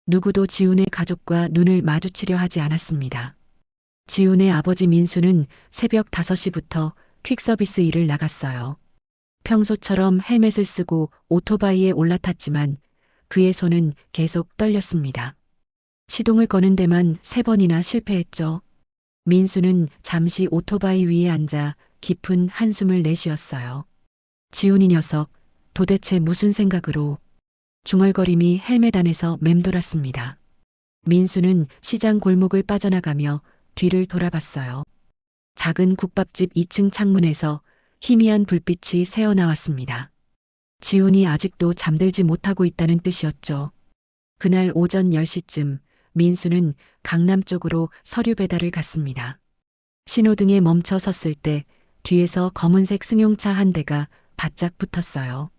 누구도 지훈의 가족과 눈을 마주치려 하지 않았습니다. 지훈의 아버지 민수는 새벽 5시부터 퀵서비스 일을 나갔어요. 평소처럼 헬멧을 쓰고 오토바이에 올라탔지만 그의 손은 계속 떨렸습니다. 시동을 거는 데만 3번이나 실패했죠. 민수는 잠시 오토바이 위에 앉아 깊은 한숨을 내쉬었어요. 지훈이 녀석, 도대체 무슨 생각으로. 중얼거림이 헬멧 안에서 맴돌았습니다. 민수는 시장 골목을 빠져나가며 뒤를 돌아봤어요. 작은 국밥집 2층 창문에서 희미한 불빛이 새어나왔습니다. 지훈이 아직도 잠들지 못하고 있다는 뜻이었죠. 그날 오전 10시쯤 민수는 강남 쪽으로 서류 배달을 갔습니다. 신호등에 멈춰 섰을 때 뒤에서 검은색 승용차 한 대가 바짝 붙었어요.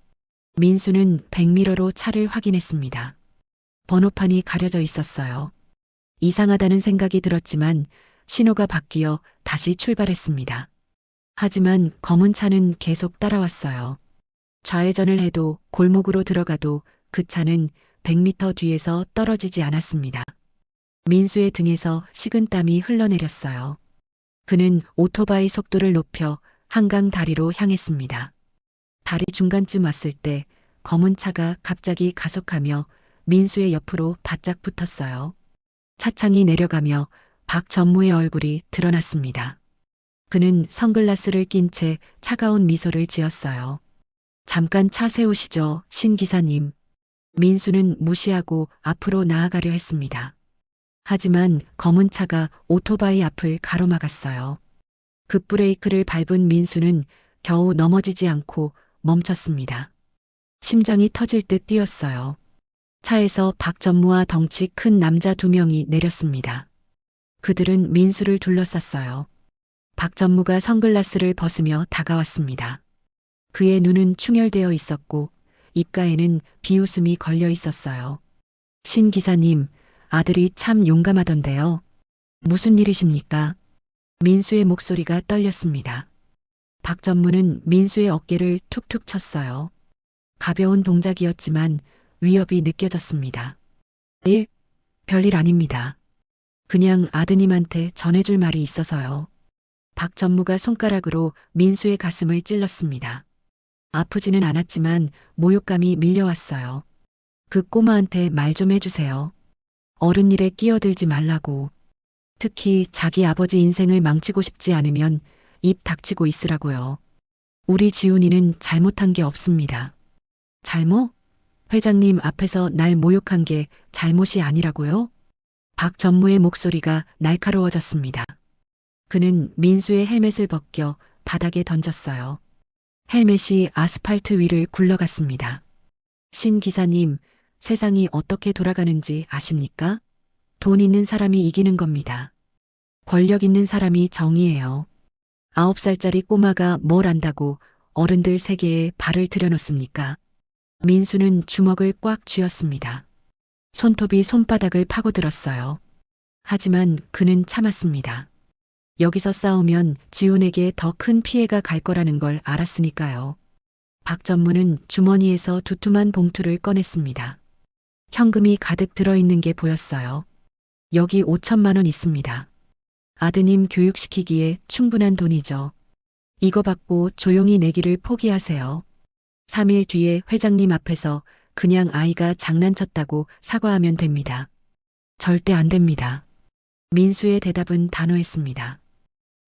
민수는 백미러로 차를 확인했습니다. 번호판이 가려져 있었어요. 이상하다는 생각이 들었지만 신호가 바뀌어 다시 출발했습니다. 하지만 검은 차는 계속 따라왔어요. 좌회전을 해도 골목으로 들어가도 그 차는 100m 뒤에서 떨어지지 않았습니다. 민수의 등에서 식은땀이 흘러내렸어요. 그는 오토바이 속도를 높여 한강 다리로 향했습니다. 다리 중간쯤 왔을 때 검은 차가 갑자기 가속하며 민수의 옆으로 바짝 붙었어요. 차창이 내려가며 박 전무의 얼굴이 드러났습니다. 그는 선글라스를 낀 채 차가운 미소를 지었어요. 잠깐 차 세우시죠, 신 기사님. 민수는 무시하고 앞으로 나아가려 했습니다. 하지만 검은 차가 오토바이 앞을 가로막았어요. 급브레이크를 밟은 민수는 겨우 넘어지지 않고 멈췄습니다. 심장이 터질 듯 뛰었어요. 차에서 박 전무와 덩치 큰 남자 2명이 내렸습니다. 그들은 민수를 둘러쌌어요. 박 전무가 선글라스를 벗으며 다가왔습니다. 그의 눈은 충혈되어 있었고 입가에는 비웃음이 걸려 있었어요. 신 기사님, 아들이 참 용감하던데요. 무슨 일이십니까? 민수의 목소리가 떨렸습니다. 박전무는 민수의 어깨를 툭툭 쳤어요. 가벼운 동작이었지만 위협이 느껴졌습니다. 별일 아닙니다. 그냥 아드님한테 전해줄 말이 있어서요. 박전무가 손가락으로 민수의 가슴을 찔렀습니다. 아프지는 않았지만 모욕감이 밀려왔어요. 그 꼬마한테 말 좀 해주세요. 어른 일에 끼어들지 말라고. 특히 자기 아버지 인생을 망치고 싶지 않으면 입 닥치고 있으라고요. 우리 지훈이는 잘못한 게 없습니다. 잘못? 회장님 앞에서 날 모욕한 게 잘못이 아니라고요? 박 전무의 목소리가 날카로워졌습니다. 그는 민수의 헬멧을 벗겨 바닥에 던졌어요. 헬멧이 아스팔트 위를 굴러갔습니다. 신 기사님, 세상이 어떻게 돌아가는지 아십니까? 돈 있는 사람이 이기는 겁니다. 권력 있는 사람이 정의예요. 9살짜리 꼬마가 뭘 안다고 어른들 세계에 발을 들여놓습니까? 민수는 주먹을 꽉 쥐었습니다. 손톱이 손바닥을 파고들었어요. 하지만 그는 참았습니다. 여기서 싸우면 지훈에게 더 큰 피해가 갈 거라는 걸 알았으니까요. 박 전무는 주머니에서 두툼한 봉투를 꺼냈습니다. 현금이 가득 들어있는 게 보였어요. 여기 5천만 원 있습니다. 아드님 교육시키기에 충분한 돈이죠. 이거 받고 조용히 내기를 포기하세요. 3일 뒤에 회장님 앞에서 그냥 아이가 장난쳤다고 사과하면 됩니다. 절대 안 됩니다. 민수의 대답은 단호했습니다.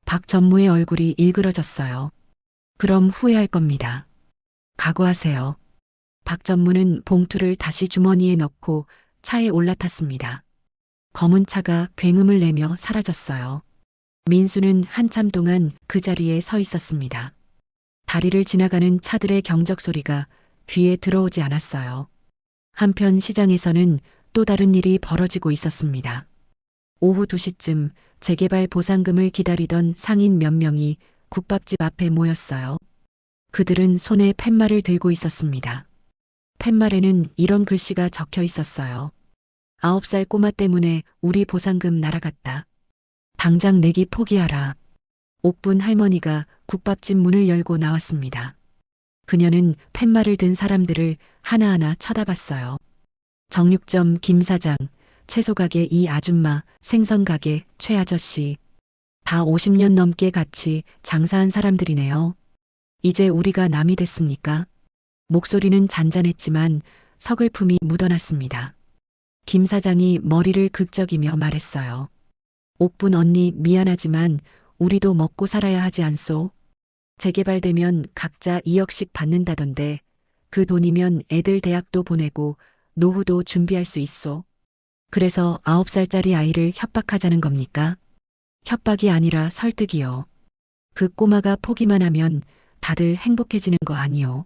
박 전무의 얼굴이 일그러졌어요. 그럼 후회할 겁니다. 각오하세요. 박 전무는 봉투를 다시 주머니에 넣고 차에 올라탔습니다. 검은 차가 굉음을 내며 사라졌어요. 민수는 한참 동안 그 자리에 서 있었습니다. 다리를 지나가는 차들의 경적 소리가 귀에 들어오지 않았어요. 한편 시장에서는 또 다른 일이 벌어지고 있었습니다. 오후 2시쯤 재개발 보상금을 기다리던 상인 몇 명이 국밥집 앞에 모였어요. 그들은 손에 팻말을 들고 있었습니다. 팻말에는 이런 글씨가 적혀 있었어요. 9살 꼬마 때문에 우리 보상금 날아갔다. 당장 내기 포기하라. 옥분 할머니가 국밥집 문을 열고 나왔습니다. 그녀는 팻말을 든 사람들을 하나하나 쳐다봤어요. 정육점 김 사장, 채소가게 이 아줌마, 생선가게 최 아저씨. 다 50년 넘게 같이 장사한 사람들이네요. 이제 우리가 남이 됐습니까? 목소리는 잔잔했지만 서글픔이 묻어났습니다. 김 사장이 머리를 극적이며 말했어요. 옥분 언니 미안하지만 우리도 먹고 살아야 하지 않소? 재개발되면 각자 2억씩 받는다던데 그 돈이면 애들 대학도 보내고 노후도 준비할 수 있소. 그래서 9살짜리 아이를 협박하자는 겁니까? 협박이 아니라 설득이요. 그 꼬마가 포기만 하면 다들 행복해지는 거 아니요.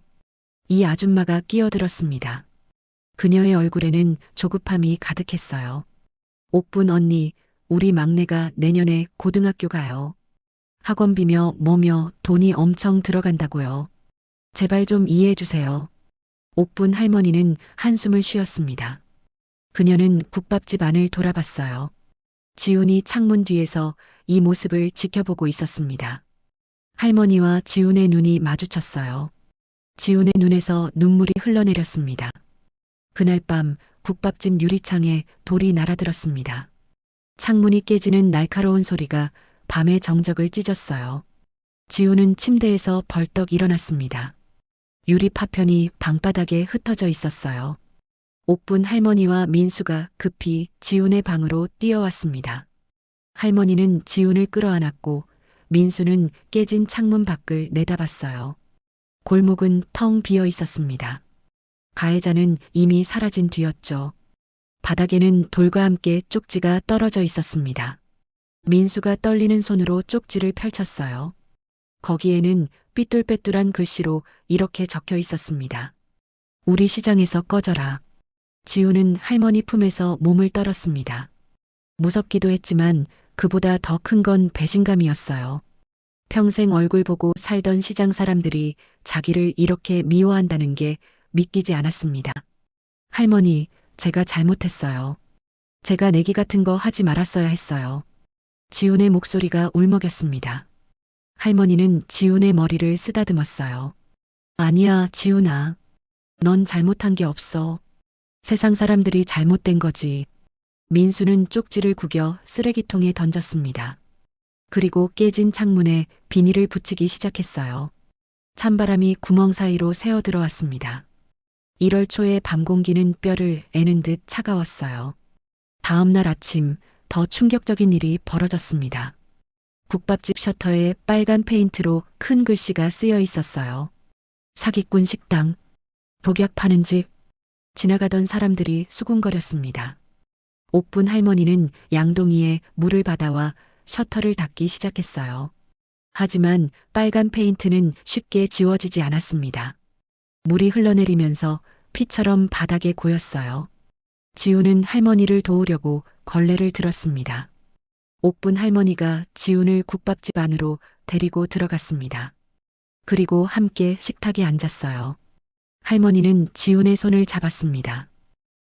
이 아줌마가 끼어들었습니다. 그녀의 얼굴에는 조급함이 가득했어요. 옥분 언니, 우리 막내가 내년에 고등학교 가요. 학원비며 뭐며 돈이 엄청 들어간다고요. 제발 좀 이해해 주세요. 옥분 할머니는 한숨을 쉬었습니다. 그녀는 국밥집 안을 돌아봤어요. 지훈이 창문 뒤에서 이 모습을 지켜보고 있었습니다. 할머니와 지훈의 눈이 마주쳤어요. 지훈의 눈에서 눈물이 흘러내렸습니다. 그날 밤 국밥집 유리창에 돌이 날아들었습니다. 창문이 깨지는 날카로운 소리가 밤의 정적을 찢었어요. 지훈은 침대에서 벌떡 일어났습니다. 유리 파편이 방바닥에 흩어져 있었어요. 옥분 할머니와 민수가 급히 지훈의 방으로 뛰어왔습니다. 할머니는 지훈을 끌어안았고 민수는 깨진 창문 밖을 내다봤어요. 골목은 텅 비어 있었습니다. 가해자는 이미 사라진 뒤였죠. 바닥에는 돌과 함께 쪽지가 떨어져 있었습니다. 민수가 떨리는 손으로 쪽지를 펼쳤어요. 거기에는 삐뚤빼뚤한 글씨로 이렇게 적혀 있었습니다. 우리 시장에서 꺼져라. 지훈은 할머니 품에서 몸을 떨었습니다. 무섭기도 했지만 그보다 더 큰 건 배신감이었어요. 평생 얼굴 보고 살던 시장 사람들이 자기를 이렇게 미워한다는 게 믿기지 않았습니다. 할머니, 제가 잘못했어요. 제가 내기 같은 거 하지 말았어야 했어요. 지훈의 목소리가 울먹였습니다. 할머니는 지훈의 머리를 쓰다듬었어요. 아니야, 지훈아. 넌 잘못한 게 없어. 세상 사람들이 잘못된 거지. 민수는 쪽지를 구겨 쓰레기통에 던졌습니다. 그리고 깨진 창문에 비닐을 붙이기 시작했어요. 찬바람이 구멍 사이로 새어 들어왔습니다. 1월 초의 밤 공기는 뼈를 애는 듯 차가웠어요. 다음 날 아침 더 충격적인 일이 벌어졌습니다. 국밥집 셔터에 빨간 페인트로 큰 글씨가 쓰여 있었어요. 사기꾼 식당, 독약 파는 집. 지나가던 사람들이 수군거렸습니다. 옥분 할머니는 양동이에 물을 받아와 셔터를 닫기 시작했어요. 하지만 빨간 페인트는 쉽게 지워지지 않았습니다. 물이 흘러내리면서 피처럼 바닥에 고였어요. 지훈은 할머니를 도우려고 걸레를 들었습니다. 옥분 할머니가 지훈을 국밥집 안으로 데리고 들어갔습니다. 그리고 함께 식탁에 앉았어요. 할머니는 지훈의 손을 잡았습니다.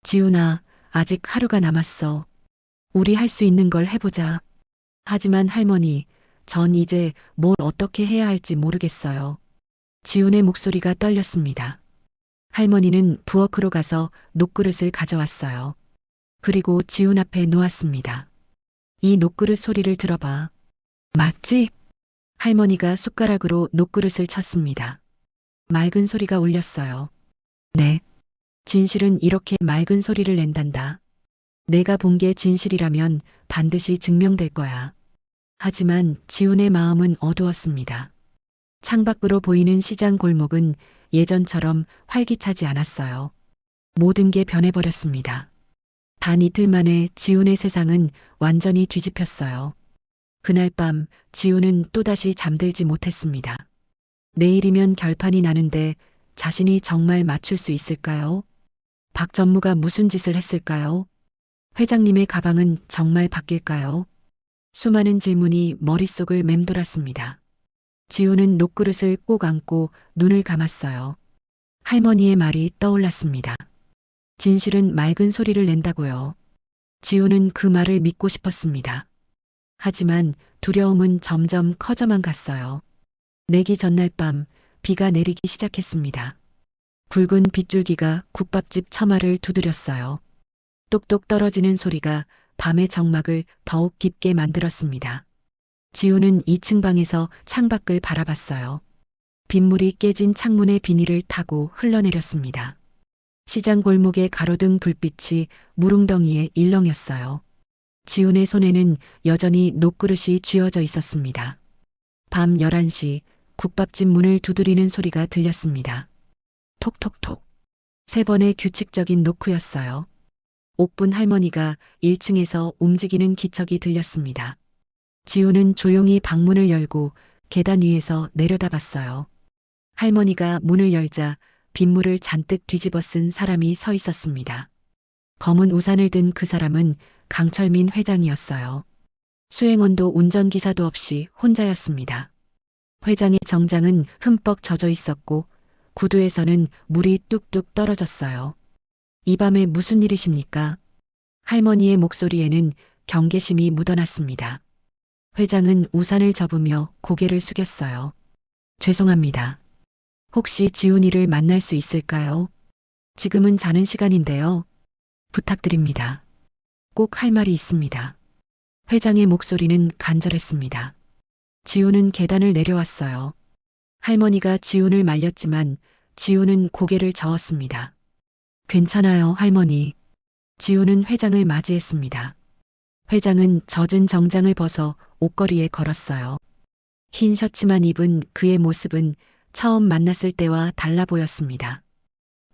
지훈아, 아직 하루가 남았어. 우리 할 수 있는 걸 해보자. 하지만 할머니, 전 이제 뭘 어떻게 해야 할지 모르겠어요. 지훈의 목소리가 떨렸습니다. 할머니는 부엌으로 가서 녹그릇을 가져왔어요. 그리고 지훈 앞에 놓았습니다. 이 녹그릇 소리를 들어봐. 맞지? 할머니가 숟가락으로 녹그릇을 쳤습니다. 맑은 소리가 울렸어요. 네. 진실은 이렇게 맑은 소리를 낸단다. 내가 본 게 진실이라면 반드시 증명될 거야. 하지만 지훈의 마음은 어두웠습니다. 창밖으로 보이는 시장 골목은 예전처럼 활기차지 않았어요. 모든 게 변해버렸습니다. 단 이틀 만에 지훈의 세상은 완전히 뒤집혔어요. 그날 밤 지훈은 또다시 잠들지 못했습니다. 내일이면 결판이 나는데 자신이 정말 맞출 수 있을까요? 박 전무가 무슨 짓을 했을까요? 회장님의 가방은 정말 바뀔까요? 수많은 질문이 머릿속을 맴돌았습니다. 지훈은 녹그릇을 꼭 안고 눈을 감았어요. 할머니의 말이 떠올랐습니다. 진실은 맑은 소리를 낸다고요. 지훈은 그 말을 믿고 싶었습니다. 하지만 두려움은 점점 커져만 갔어요. 내기 전날 밤 비가 내리기 시작했습니다. 굵은 빗줄기가 국밥집 처마를 두드렸어요. 똑똑 떨어지는 소리가 밤의 정막을 더욱 깊게 만들었습니다. 지훈은 2층 방에서 창밖을 바라봤어요. 빗물이 깨진 창문의 비닐을 타고 흘러내렸습니다. 시장 골목의 가로등 불빛이 무릉덩이에 일렁였어요. 지훈의 손에는 여전히 녹그릇이 쥐어져 있었습니다. 밤 11시 국밥집 문을 두드리는 소리가 들렸습니다. 톡톡톡. 3번의 규칙적인 노크였어요. 옥분 할머니가 1층에서 움직이는 기척이 들렸습니다. 지훈은 조용히 방문을 열고 계단 위에서 내려다봤어요. 할머니가 문을 열자 빗물을 잔뜩 뒤집어 쓴 사람이 서 있었습니다. 검은 우산을 든 그 사람은 강철민 회장이었어요. 수행원도 운전기사도 없이 혼자였습니다. 회장의 정장은 흠뻑 젖어 있었고 구두에서는 물이 뚝뚝 떨어졌어요. 이 밤에 무슨 일이십니까? 할머니의 목소리에는 경계심이 묻어났습니다. 회장은 우산을 접으며 고개를 숙였어요. 죄송합니다. 혹시 지훈이를 만날 수 있을까요? 지금은 자는 시간인데요. 부탁드립니다. 꼭 할 말이 있습니다. 회장의 목소리는 간절했습니다. 지훈은 계단을 내려왔어요. 할머니가 지훈을 말렸지만 지훈은 고개를 저었습니다. 괜찮아요, 할머니. 지훈은 회장을 맞이했습니다. 회장은 젖은 정장을 벗어 옷걸이에 걸었어요. 흰 셔츠만 입은 그의 모습은 처음 만났을 때와 달라 보였습니다.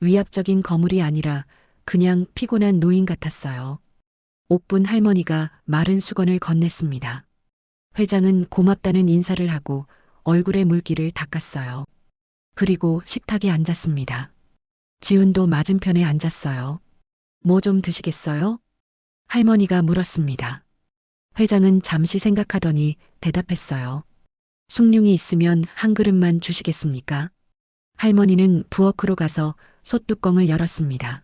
위압적인 거물이 아니라 그냥 피곤한 노인 같았어요. 옥분 할머니가 마른 수건을 건넸습니다. 회장은 고맙다는 인사를 하고 얼굴에 물기를 닦았어요. 그리고 식탁에 앉았습니다. 지훈도 맞은편에 앉았어요. 뭐 좀 드시겠어요? 할머니가 물었습니다. 회장은 잠시 생각하더니 대답했어요. 숭늉이 있으면 한 그릇만 주시겠습니까? 할머니는 부엌으로 가서 솥뚜껑을 열었습니다.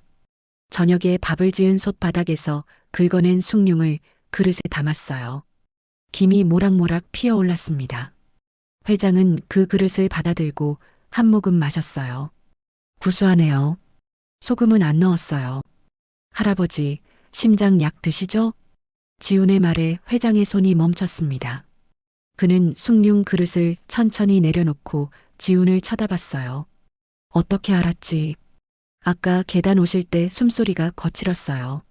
저녁에 밥을 지은 솥바닥에서 긁어낸 숭늉을 그릇에 담았어요. 김이 모락모락 피어올랐습니다. 회장은 그 그릇을 받아들고 한 모금 마셨어요. 구수하네요. 소금은 안 넣었어요. 할아버지, 심장약 드시죠? 지훈의 말에 회장의 손이 멈췄습니다. 그는 숭늉 그릇을 천천히 내려놓고 지훈을 쳐다봤어요. 어떻게 알았지? 아까 계단 오실 때 숨소리가 거칠었어요.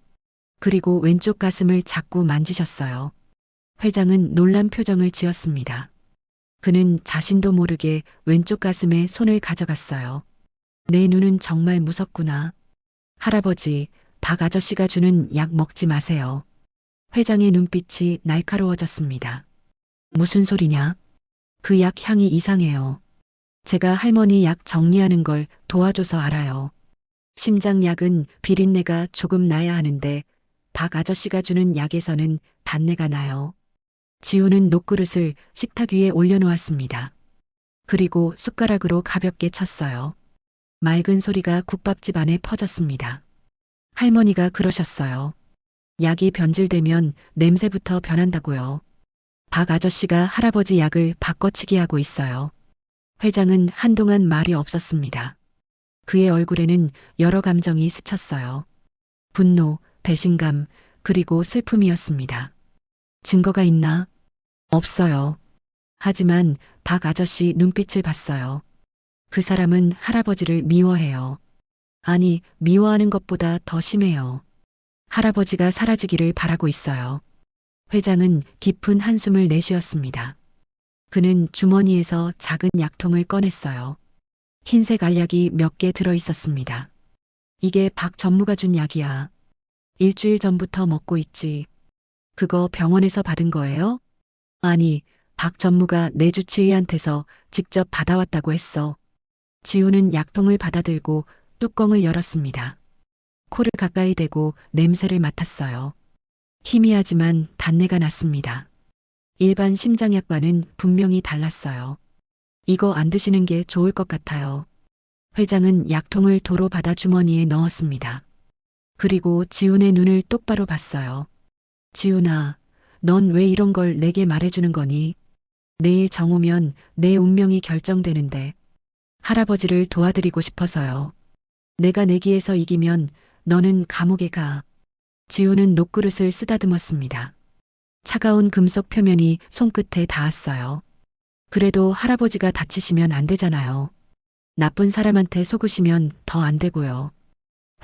그리고 왼쪽 가슴을 자꾸 만지셨어요. 회장은 놀란 표정을 지었습니다. 그는 자신도 모르게 왼쪽 가슴에 손을 가져갔어요. 내 눈은 정말 무섭구나. 할아버지, 박 아저씨가 주는 약 먹지 마세요. 회장의 눈빛이 날카로워졌습니다. 무슨 소리냐? 그 약 향이 이상해요. 제가 할머니 약 정리하는 걸 도와줘서 알아요. 심장약은 비린내가 조금 나야 하는데 박 아저씨가 주는 약에서는 단내가 나요. 지우는 녹그릇을 식탁 위에 올려놓았습니다. 그리고 숟가락으로 가볍게 쳤어요. 맑은 소리가 국밥집 안에 퍼졌습니다. 할머니가 그러셨어요. 약이 변질되면 냄새부터 변한다고요. 박 아저씨가 할아버지 약을 바꿔치기 하고 있어요. 회장은 한동안 말이 없었습니다. 그의 얼굴에는 여러 감정이 스쳤어요. 분노, 배신감, 그리고 슬픔이었습니다. 증거가 있나? 없어요. 하지만 박 아저씨 눈빛을 봤어요. 그 사람은 할아버지를 미워해요. 아니, 미워하는 것보다 더 심해요. 할아버지가 사라지기를 바라고 있어요. 회장은 깊은 한숨을 내쉬었습니다. 그는 주머니에서 작은 약통을 꺼냈어요. 흰색 알약이 몇 개 들어 있었습니다. 이게 박 전무가 준 약이야. 일주일 전부터 먹고 있지. 그거 병원에서 받은 거예요? 아니, 박 전무가 내 주치의한테서 직접 받아왔다고 했어. 지우는 약통을 받아들고 뚜껑을 열었습니다. 코를 가까이 대고 냄새를 맡았어요. 희미하지만 단내가 났습니다. 일반 심장약과는 분명히 달랐어요. 이거 안 드시는 게 좋을 것 같아요. 회장은 약통을 도로 받아 주머니에 넣었습니다. 그리고 지훈의 눈을 똑바로 봤어요. 지훈아, 넌 왜 이런 걸 내게 말해주는 거니? 내일 정오면 내 운명이 결정되는데 할아버지를 도와드리고 싶어서요. 내가 내기에서 이기면 너는 감옥에 가. 지훈은 녹그릇을 쓰다듬었습니다. 차가운 금속 표면이 손끝에 닿았어요. 그래도 할아버지가 다치시면 안 되잖아요. 나쁜 사람한테 속으시면 더 안 되고요.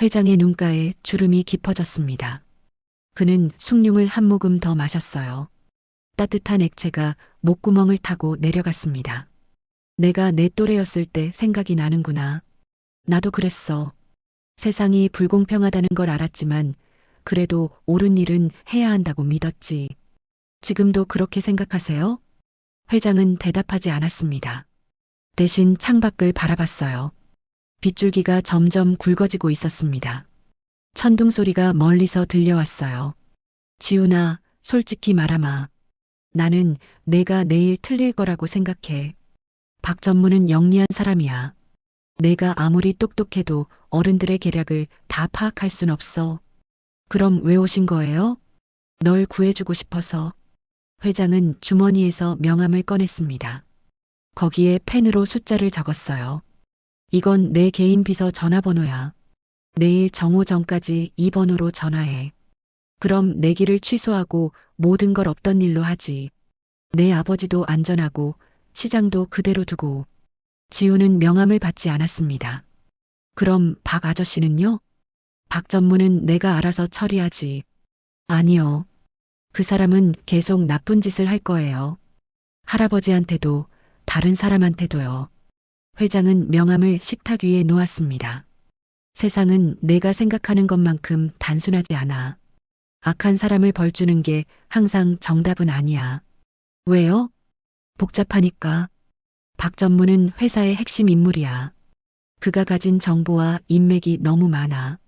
회장의 눈가에 주름이 깊어졌습니다. 그는 숭늉을 한 모금 더 마셨어요. 따뜻한 액체가 목구멍을 타고 내려갔습니다. 내가 내 또래였을 때 생각이 나는구나. 나도 그랬어. 세상이 불공평하다는 걸 알았지만 그래도 옳은 일은 해야 한다고 믿었지. 지금도 그렇게 생각하세요? 회장은 대답하지 않았습니다. 대신 창밖을 바라봤어요. 빗줄기가 점점 굵어지고 있었습니다. 천둥 소리가 멀리서 들려왔어요. 지훈아, 솔직히 말하마. 나는 내가 내일 틀릴 거라고 생각해. 박 전무는 영리한 사람이야. 내가 아무리 똑똑해도 어른들의 계략을 다 파악할 순 없어. 그럼 왜 오신 거예요? 널 구해주고 싶어서. 회장은 주머니에서 명함을 꺼냈습니다. 거기에 펜으로 숫자를 적었어요. 이건 내 개인 비서 전화번호야. 내일 정오 전까지 이 번호로 전화해. 그럼 내기를 취소하고 모든 걸 없던 일로 하지. 내 아버지도 안전하고 시장도 그대로 두고. 지우는 명함을 받지 않았습니다. 그럼 박 아저씨는요? 박 전무는 내가 알아서 처리하지. 아니요. 그 사람은 계속 나쁜 짓을 할 거예요. 할아버지한테도 다른 사람한테도요. 회장은 명함을 식탁 위에 놓았습니다. 세상은 내가 생각하는 것만큼 단순하지 않아. 악한 사람을 벌주는 게 항상 정답은 아니야. 왜요? 복잡하니까. 박 전무는 회사의 핵심 인물이야. 그가 가진 정보와 인맥이 너무 많아.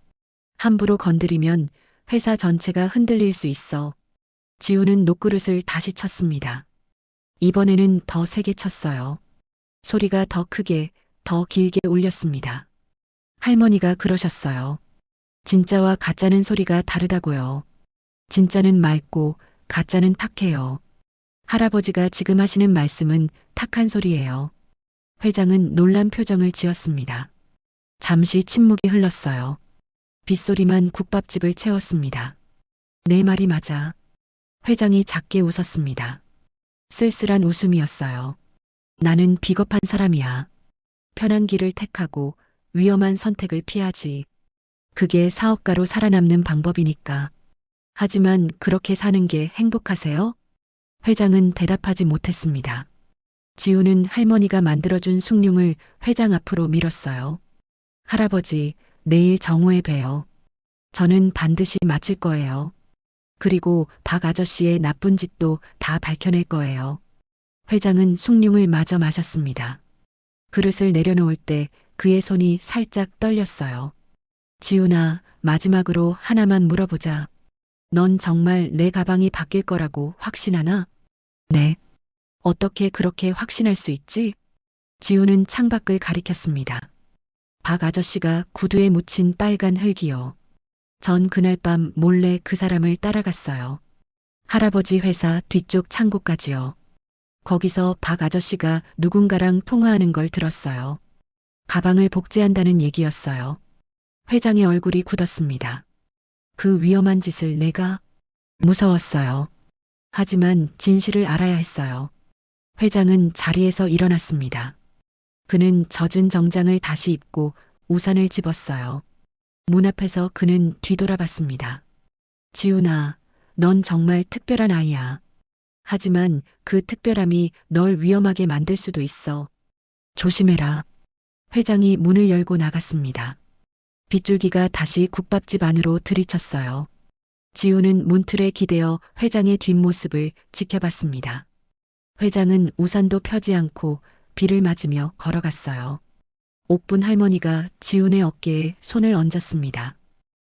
함부로 건드리면 회사 전체가 흔들릴 수 있어. 지우는 녹그릇을 다시 쳤습니다. 이번에는 더 세게 쳤어요. 소리가 더 크게, 더 길게 울렸습니다. 할머니가 그러셨어요. 진짜와 가짜는 소리가 다르다고요. 진짜는 맑고 가짜는 탁해요. 할아버지가 지금 하시는 말씀은 탁한 소리예요. 회장은 놀란 표정을 지었습니다. 잠시 침묵이 흘렀어요. 빗소리만 국밥집을 채웠습니다. 내 말이 맞아. 회장이 작게 웃었습니다. 쓸쓸한 웃음이었어요. 나는 비겁한 사람이야. 편한 길을 택하고 위험한 선택을 피하지. 그게 사업가로 살아남는 방법이니까. 하지만 그렇게 사는 게 행복하세요? 회장은 대답하지 못했습니다. 지우는 할머니가 만들어준 숭늉을 회장 앞으로 밀었어요. 할아버지, 내일 정오에 봬요. 저는 반드시 마칠 거예요. 그리고 박 아저씨의 나쁜 짓도 다 밝혀낼 거예요. 회장은 숭늉을 마저 마셨습니다. 그릇을 내려놓을 때 그의 손이 살짝 떨렸어요. 지훈아, 마지막으로 하나만 물어보자. 넌 정말 내 가방이 바뀔 거라고 확신하나? 네. 어떻게 그렇게 확신할 수 있지? 지훈은 창밖을 가리켰습니다. 박 아저씨가 구두에 묻힌 빨간 흙이요. 전 그날 밤 몰래 그 사람을 따라갔어요. 할아버지 회사 뒤쪽 창고까지요. 거기서 박 아저씨가 누군가랑 통화하는 걸 들었어요. 가방을 복제한다는 얘기였어요. 회장의 얼굴이 굳었습니다. 그 위험한 짓을 내가 무서웠어요. 하지만 진실을 알아야 했어요. 회장은 자리에서 일어났습니다. 그는 젖은 정장을 다시 입고 우산을 집었어요. 문 앞에서 그는 뒤돌아봤습니다. 지훈아, 넌 정말 특별한 아이야. 하지만 그 특별함이 널 위험하게 만들 수도 있어. 조심해라. 회장이 문을 열고 나갔습니다. 빗줄기가 다시 국밥집 안으로 들이쳤어요. 지우는 문틀에 기대어 회장의 뒷모습을 지켜봤습니다. 회장은 우산도 펴지 않고 비를 맞으며 걸어갔어요. 옥분 할머니가 지훈의 어깨에 손을 얹었습니다.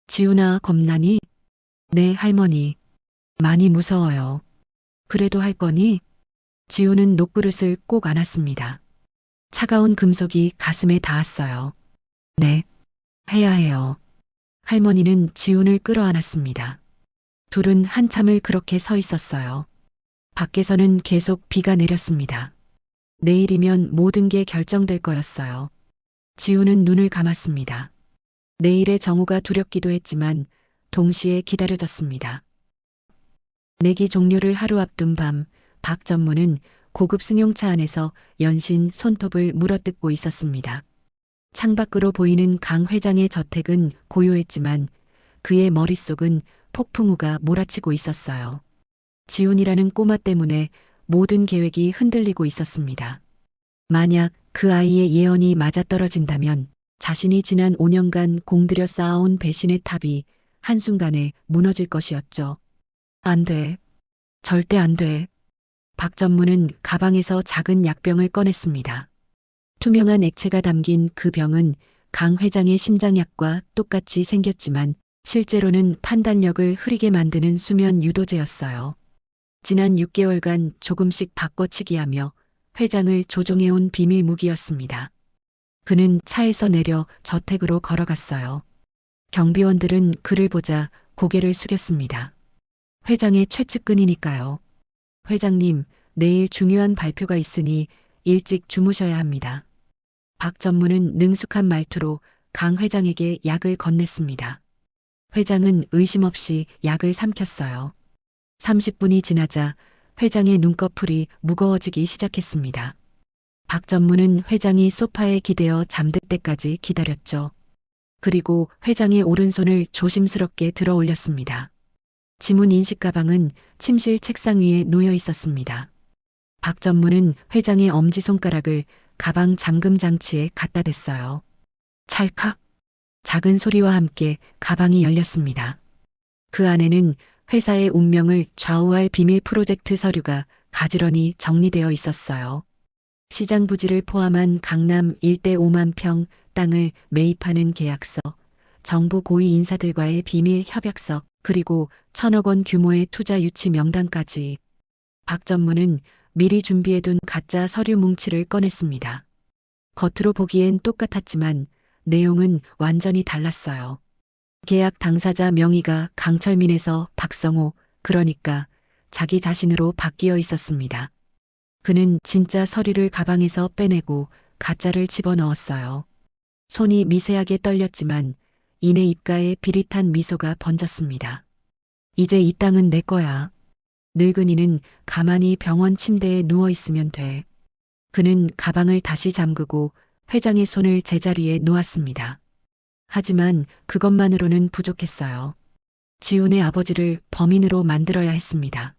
지훈아, 겁나니? 네, 할머니. 많이 무서워요. 그래도 할 거니? 지훈은 녹그릇을 꼭 안았습니다. 차가운 금속이 가슴에 닿았어요. 네, 해야 해요. 할머니는 지훈을 끌어안았습니다. 둘은 한참을 그렇게 서 있었어요. 밖에서는 계속 비가 내렸습니다. 내일이면 모든 게 결정될 거였어요. 지훈은 눈을 감았습니다. 내일의 정오가 두렵기도 했지만 동시에 기다려졌습니다. 내기 종료를 하루 앞둔 밤, 박 전무는 고급 승용차 안에서 연신 손톱을 물어뜯고 있었습니다. 창밖으로 보이는 강 회장의 저택은 고요했지만 그의 머릿속은 폭풍우가 몰아치고 있었어요. 지훈이라는 꼬마 때문에 모든 계획이 흔들리고 있었습니다. 만약 그 아이의 예언이 맞아떨어진다면 자신이 지난 5년간 공들여 쌓아온 배신의 탑이 한순간에 무너질 것이었죠. 안 돼. 절대 안 돼. 박 전무는 가방에서 작은 약병을 꺼냈습니다. 투명한 액체가 담긴 그 병은 강 회장의 심장약과 똑같이 생겼지만 실제로는 판단력을 흐리게 만드는 수면 유도제였어요. 지난 6개월간 조금씩 바꿔치기하며 회장을 조종해온 비밀 무기였습니다. 그는 차에서 내려 저택으로 걸어갔어요. 경비원들은 그를 보자 고개를 숙였습니다. 회장의 최측근이니까요. 회장님, 내일 중요한 발표가 있으니 일찍 주무셔야 합니다. 박 전무는 능숙한 말투로 강 회장에게 약을 건넸습니다. 회장은 의심 없이 약을 삼켰어요. 30분이 지나자 회장의 눈꺼풀이 무거워지기 시작했습니다. 박 전무는 회장이 소파에 기대어 잠들 때까지 기다렸죠. 그리고 회장의 오른손을 조심스럽게 들어 올렸습니다. 지문 인식 가방은 침실 책상 위에 놓여 있었습니다. 박 전무는 회장의 엄지손가락을 가방 잠금 장치에 갖다 댔어요. 찰칵! 작은 소리와 함께 가방이 열렸습니다. 그 안에는 회사의 운명을 좌우할 비밀 프로젝트 서류가 가지런히 정리되어 있었어요. 시장 부지를 포함한 강남 일대 5만 평 땅을 매입하는 계약서, 정부 고위 인사들과의 비밀 협약서, 그리고 1,000억 원 규모의 투자 유치 명단까지. 박 전무는 미리 준비해둔 가짜 서류 뭉치를 꺼냈습니다. 겉으로 보기엔 똑같았지만 내용은 완전히 달랐어요. 계약 당사자 명의가 강철민에서 박성호, 그러니까 자기 자신으로 바뀌어 있었습니다. 그는 진짜 서류를 가방에서 빼내고 가짜를 집어넣었어요. 손이 미세하게 떨렸지만 이내 입가에 비릿한 미소가 번졌습니다. 이제 이 땅은 내 거야. 늙은이는 가만히 병원 침대에 누워 있으면 돼. 그는 가방을 다시 잠그고 회장의 손을 제자리에 놓았습니다. 하지만 그것만으로는 부족했어요. 지훈의 아버지를 범인으로 만들어야 했습니다.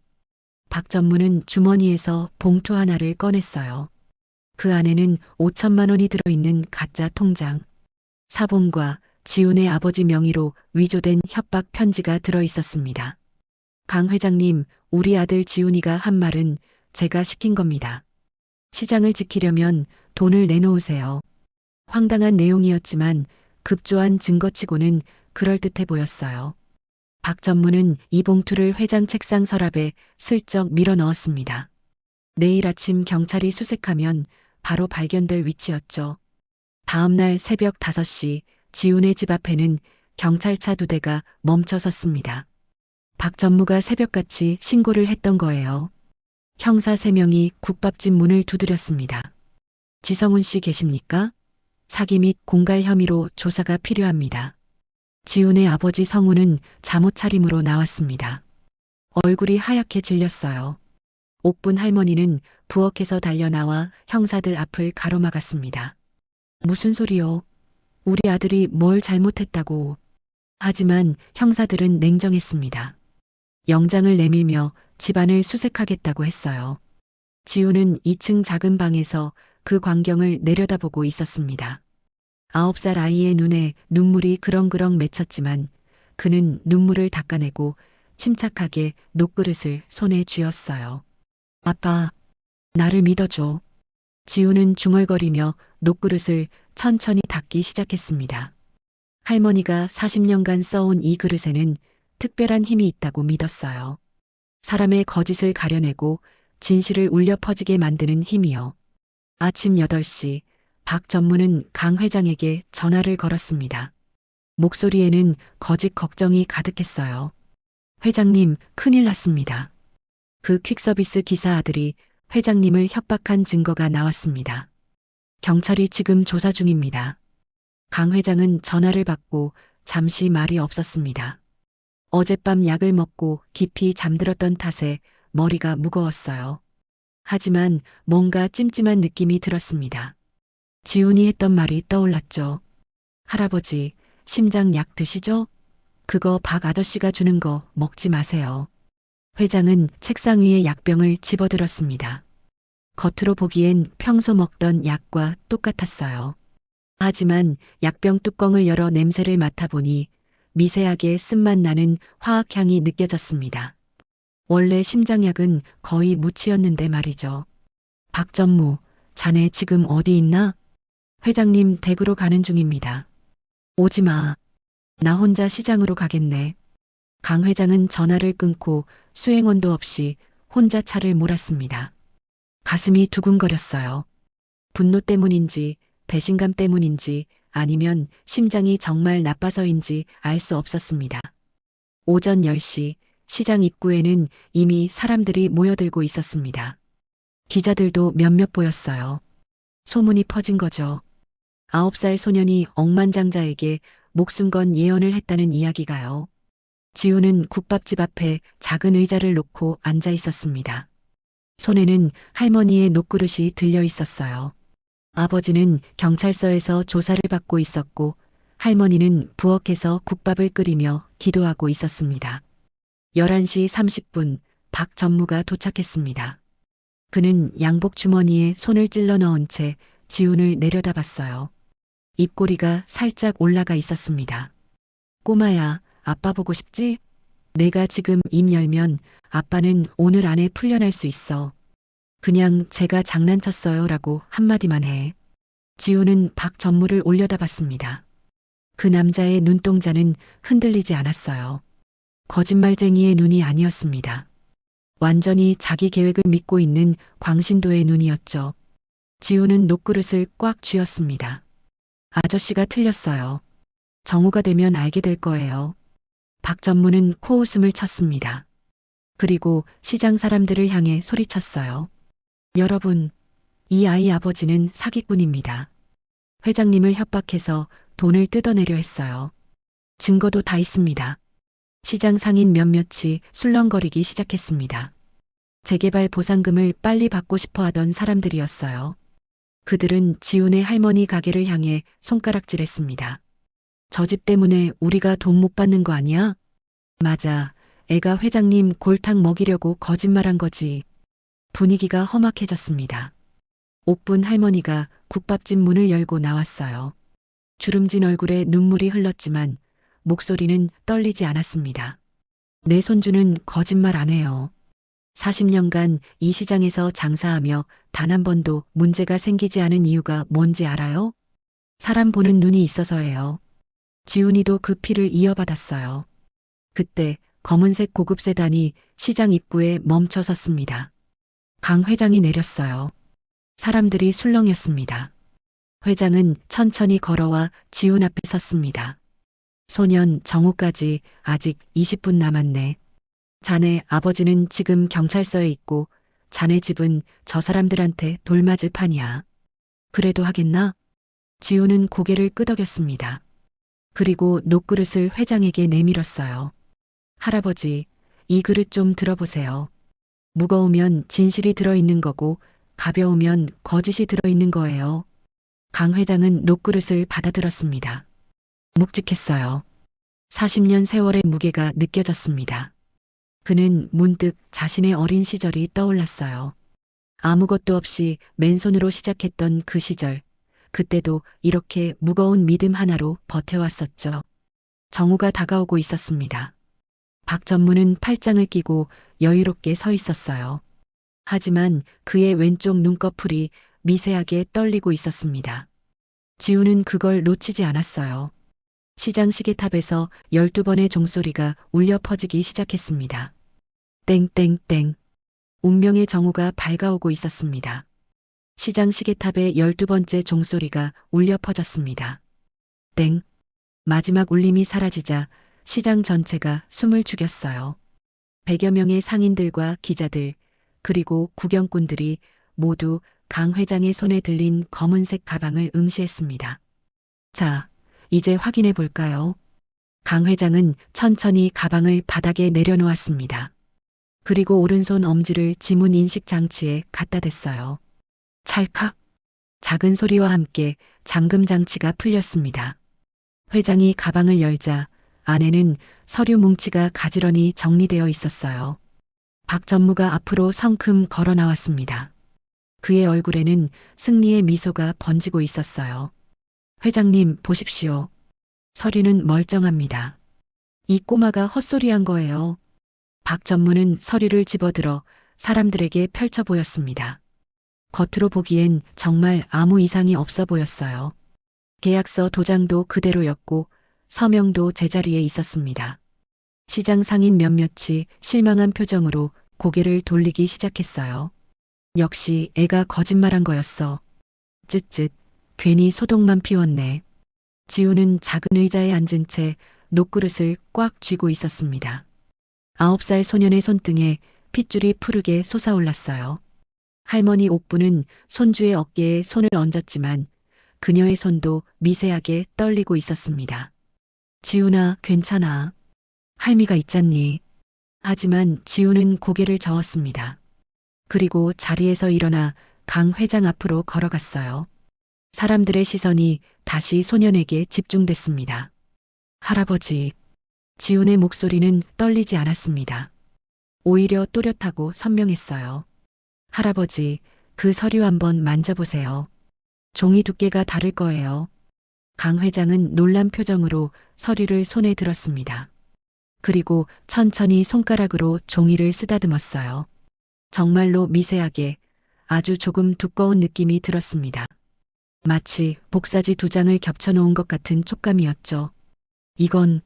박 전무는 주머니에서 봉투 하나를 꺼냈어요. 그 안에는 5천만 원이 들어있는 가짜 통장, 사본과 지훈의 아버지 명의로 위조된 협박 편지가 들어있었습니다. 강 회장님, 우리 아들 지훈이가 한 말은 제가 시킨 겁니다. 시장을 지키려면 돈을 내놓으세요. 황당한 내용이었지만 급조한 증거치고는 그럴듯해 보였어요. 박 전무는 이 봉투를 회장 책상 서랍에 슬쩍 밀어 넣었습니다. 내일 아침 경찰이 수색하면 바로 발견될 위치였죠. 다음 날 새벽 5시 지훈의 집 앞에는 경찰차 2대가 멈춰 섰습니다. 박 전무가 새벽같이 신고를 했던 거예요. 형사 3명이 국밥집 문을 두드렸습니다. 지성훈 씨 계십니까? 사기 및 공갈 혐의로 조사가 필요합니다. 지훈의 아버지 성훈은 잠옷 차림으로 나왔습니다. 얼굴이 하얗게 질렸어요. 옥분 할머니는 부엌에서 달려나와 형사들 앞을 가로막았습니다. 무슨 소리요? 우리 아들이 뭘 잘못했다고. 하지만 형사들은 냉정했습니다. 영장을 내밀며 집안을 수색하겠다고 했어요. 지훈은 2층 작은 방에서 그 광경을 내려다보고 있었습니다. 9살 아이의 눈에 눈물이 그렁그렁 맺혔지만 그는 눈물을 닦아내고 침착하게 녹그릇을 손에 쥐었어요. 아빠, 나를 믿어줘. 지훈은 중얼거리며 녹그릇을 천천히 닦기 시작했습니다. 할머니가 40년간 써온 이 그릇에는 특별한 힘이 있다고 믿었어요. 사람의 거짓을 가려내고 진실을 울려 퍼지게 만드는 힘이요. 아침 8시 박 전무는 강 회장에게 전화를 걸었습니다. 목소리에는 거짓 걱정이 가득했어요. 회장님, 큰일 났습니다. 그 퀵서비스 기사 아들이 회장님을 협박한 증거가 나왔습니다. 경찰이 지금 조사 중입니다. 강 회장은 전화를 받고 잠시 말이 없었습니다. 어젯밤 약을 먹고 깊이 잠들었던 탓에 머리가 무거웠어요. 하지만 뭔가 찜찜한 느낌이 들었습니다. 지훈이 했던 말이 떠올랐죠. 할아버지, 심장 약 드시죠? 그거 박 아저씨가 주는 거 먹지 마세요. 회장은 책상 위에 약병을 집어들었습니다. 겉으로 보기엔 평소 먹던 약과 똑같았어요. 하지만 약병 뚜껑을 열어 냄새를 맡아보니 미세하게 쓴맛 나는 화학향이 느껴졌습니다. 원래 심장약은 거의 무치였는데 말이죠. 박 전무, 자네 지금 어디 있나? 회장님 댁으로 가는 중입니다. 오지 마. 나 혼자 시장으로 가겠네. 강 회장은 전화를 끊고 수행원도 없이 혼자 차를 몰았습니다. 가슴이 두근거렸어요. 분노 때문인지 배신감 때문인지 아니면 심장이 정말 나빠서인지 알 수 없었습니다. 오전 10시 시장 입구에는 이미 사람들이 모여들고 있었습니다. 기자들도 몇몇 보였어요. 소문이 퍼진 거죠. 9살 소년이 억만장자에게 목숨 건 예언을 했다는 이야기가요. 지훈은 국밥집 앞에 작은 의자를 놓고 앉아 있었습니다. 손에는 할머니의 녹그릇이 들려 있었어요. 아버지는 경찰서에서 조사를 받고 있었고 할머니는 부엌에서 국밥을 끓이며 기도하고 있었습니다. 11시 30분 박 전무가 도착했습니다. 그는 양복 주머니에 손을 찔러 넣은 채 지훈을 내려다봤어요. 입꼬리가 살짝 올라가 있었습니다. 꼬마야, 아빠 보고 싶지? 내가 지금 입 열면 아빠는 오늘 안에 풀려날 수 있어. 그냥 제가 장난쳤어요 라고 한마디만 해. 지훈은 박 전무를 올려다봤습니다. 그 남자의 눈동자는 흔들리지 않았어요. 거짓말쟁이의 눈이 아니었습니다. 완전히 자기 계획을 믿고 있는 광신도의 눈이었죠. 지훈은 녹그릇을 꽉 쥐었습니다. 아저씨가 틀렸어요. 정오가 되면 알게 될 거예요. 박 전무는 코웃음을 쳤습니다. 그리고 시장 사람들을 향해 소리쳤어요. 여러분, 이 아이 아버지는 사기꾼입니다. 회장님을 협박해서 돈을 뜯어내려 했어요. 증거도 다 있습니다. 시장 상인 몇몇이 술렁거리기 시작했습니다. 재개발 보상금을 빨리 받고 싶어 하던 사람들이었어요. 그들은 지훈의 할머니 가게를 향해 손가락질했습니다. 저 집 때문에 우리가 돈 못 받는 거 아니야? 맞아. 애가 회장님 골탕 먹이려고 거짓말한 거지. 분위기가 험악해졌습니다. 옥분 할머니가 국밥집 문을 열고 나왔어요. 주름진 얼굴에 눈물이 흘렀지만 목소리는 떨리지 않았습니다. 내 손주는 거짓말 안 해요. 40년간 이 시장에서 장사하며 단 한 번도 문제가 생기지 않은 이유가 뭔지 알아요? 사람 보는 눈이 있어서예요. 지훈이도 그 피를 이어받았어요. 그때 검은색 고급 세단이 시장 입구에 멈춰 섰습니다. 강 회장이 내렸어요. 사람들이 술렁였습니다. 회장은 천천히 걸어와 지훈 앞에 섰습니다. 소년 정우까지 아직 20분 남았네. 자네 아버지는 지금 경찰서에 있고 자네 집은 저 사람들한테 돌맞을 판이야. 그래도 하겠나? 지훈은 고개를 끄덕였습니다. 그리고 녹그릇을 회장에게 내밀었어요. 할아버지, 이 그릇 좀 들어보세요. 무거우면 진실이 들어있는 거고 가벼우면 거짓이 들어있는 거예요. 강 회장은 녹그릇을 받아들었습니다. 묵직했어요. 40년 세월의 무게가 느껴졌습니다. 그는 문득 자신의 어린 시절이 떠올랐어요. 아무것도 없이 맨손으로 시작했던 그 시절, 그때도 이렇게 무거운 믿음 하나로 버텨왔었죠. 정우가 다가오고 있었습니다. 박전무는 팔짱을 끼고 여유롭게 서 있었어요. 하지만 그의 왼쪽 눈꺼풀이 미세하게 떨리고 있었습니다. 지훈은 그걸 놓치지 않았어요. 시장 시계탑에서 12번의 종소리가 울려 퍼지기 시작했습니다. 땡땡땡. 운명의 정우가 밝아오고 있었습니다. 시장 시계탑의 12번째 종소리가 울려 퍼졌습니다. 땡. 마지막 울림이 사라지자 시장 전체가 숨을 죽였어요. 100여 명의 상인들과 기자들, 그리고 구경꾼들이 모두 강 회장의 손에 들린 검은색 가방을 응시했습니다. 자, 이제 확인해 볼까요? 강 회장은 천천히 가방을 바닥에 내려놓았습니다. 그리고 오른손 엄지를 지문 인식 장치에 갖다 댔어요. 찰칵. 작은 소리와 함께 잠금 장치가 풀렸습니다. 회장이 가방을 열자 안에는 서류 뭉치가 가지런히 정리되어 있었어요. 박 전무가 앞으로 성큼 걸어 나왔습니다. 그의 얼굴에는 승리의 미소가 번지고 있었어요. 회장님, 보십시오. 서류는 멀쩡합니다. 이 꼬마가 헛소리한 거예요. 박 전무는 서류를 집어들어 사람들에게 펼쳐 보였습니다. 겉으로 보기엔 정말 아무 이상이 없어 보였어요. 계약서 도장도 그대로였고 서명도 제자리에 있었습니다. 시장 상인 몇몇이 실망한 표정으로 고개를 돌리기 시작했어요. 역시 애가 거짓말한 거였어. 쯧쯧, 괜히 소동만 피웠네. 지우는 작은 의자에 앉은 채 녹그릇을 꽉 쥐고 있었습니다. 9살 소년의 손등에 핏줄이 푸르게 솟아올랐어요. 할머니 옥부는 손주의 어깨에 손을 얹었지만 그녀의 손도 미세하게 떨리고 있었습니다. 지훈아, 괜찮아. 할미가 있잖니. 하지만 지훈은 고개를 저었습니다. 그리고 자리에서 일어나 강 회장 앞으로 걸어갔어요. 사람들의 시선이 다시 소년에게 집중됐습니다. 할아버지. 지훈의 목소리는 떨리지 않았습니다. 오히려 또렷하고 선명했어요. 할아버지, 그 서류 한번 만져보세요. 종이 두께가 다를 거예요. 강 회장은 놀란 표정으로 서류를 손에 들었습니다. 그리고 천천히 손가락으로 종이를 쓰다듬었어요. 정말로 미세하게 아주 조금 두꺼운 느낌이 들었습니다. 마치 복사지 2장을 겹쳐놓은 것 같은 촉감이었죠. 이건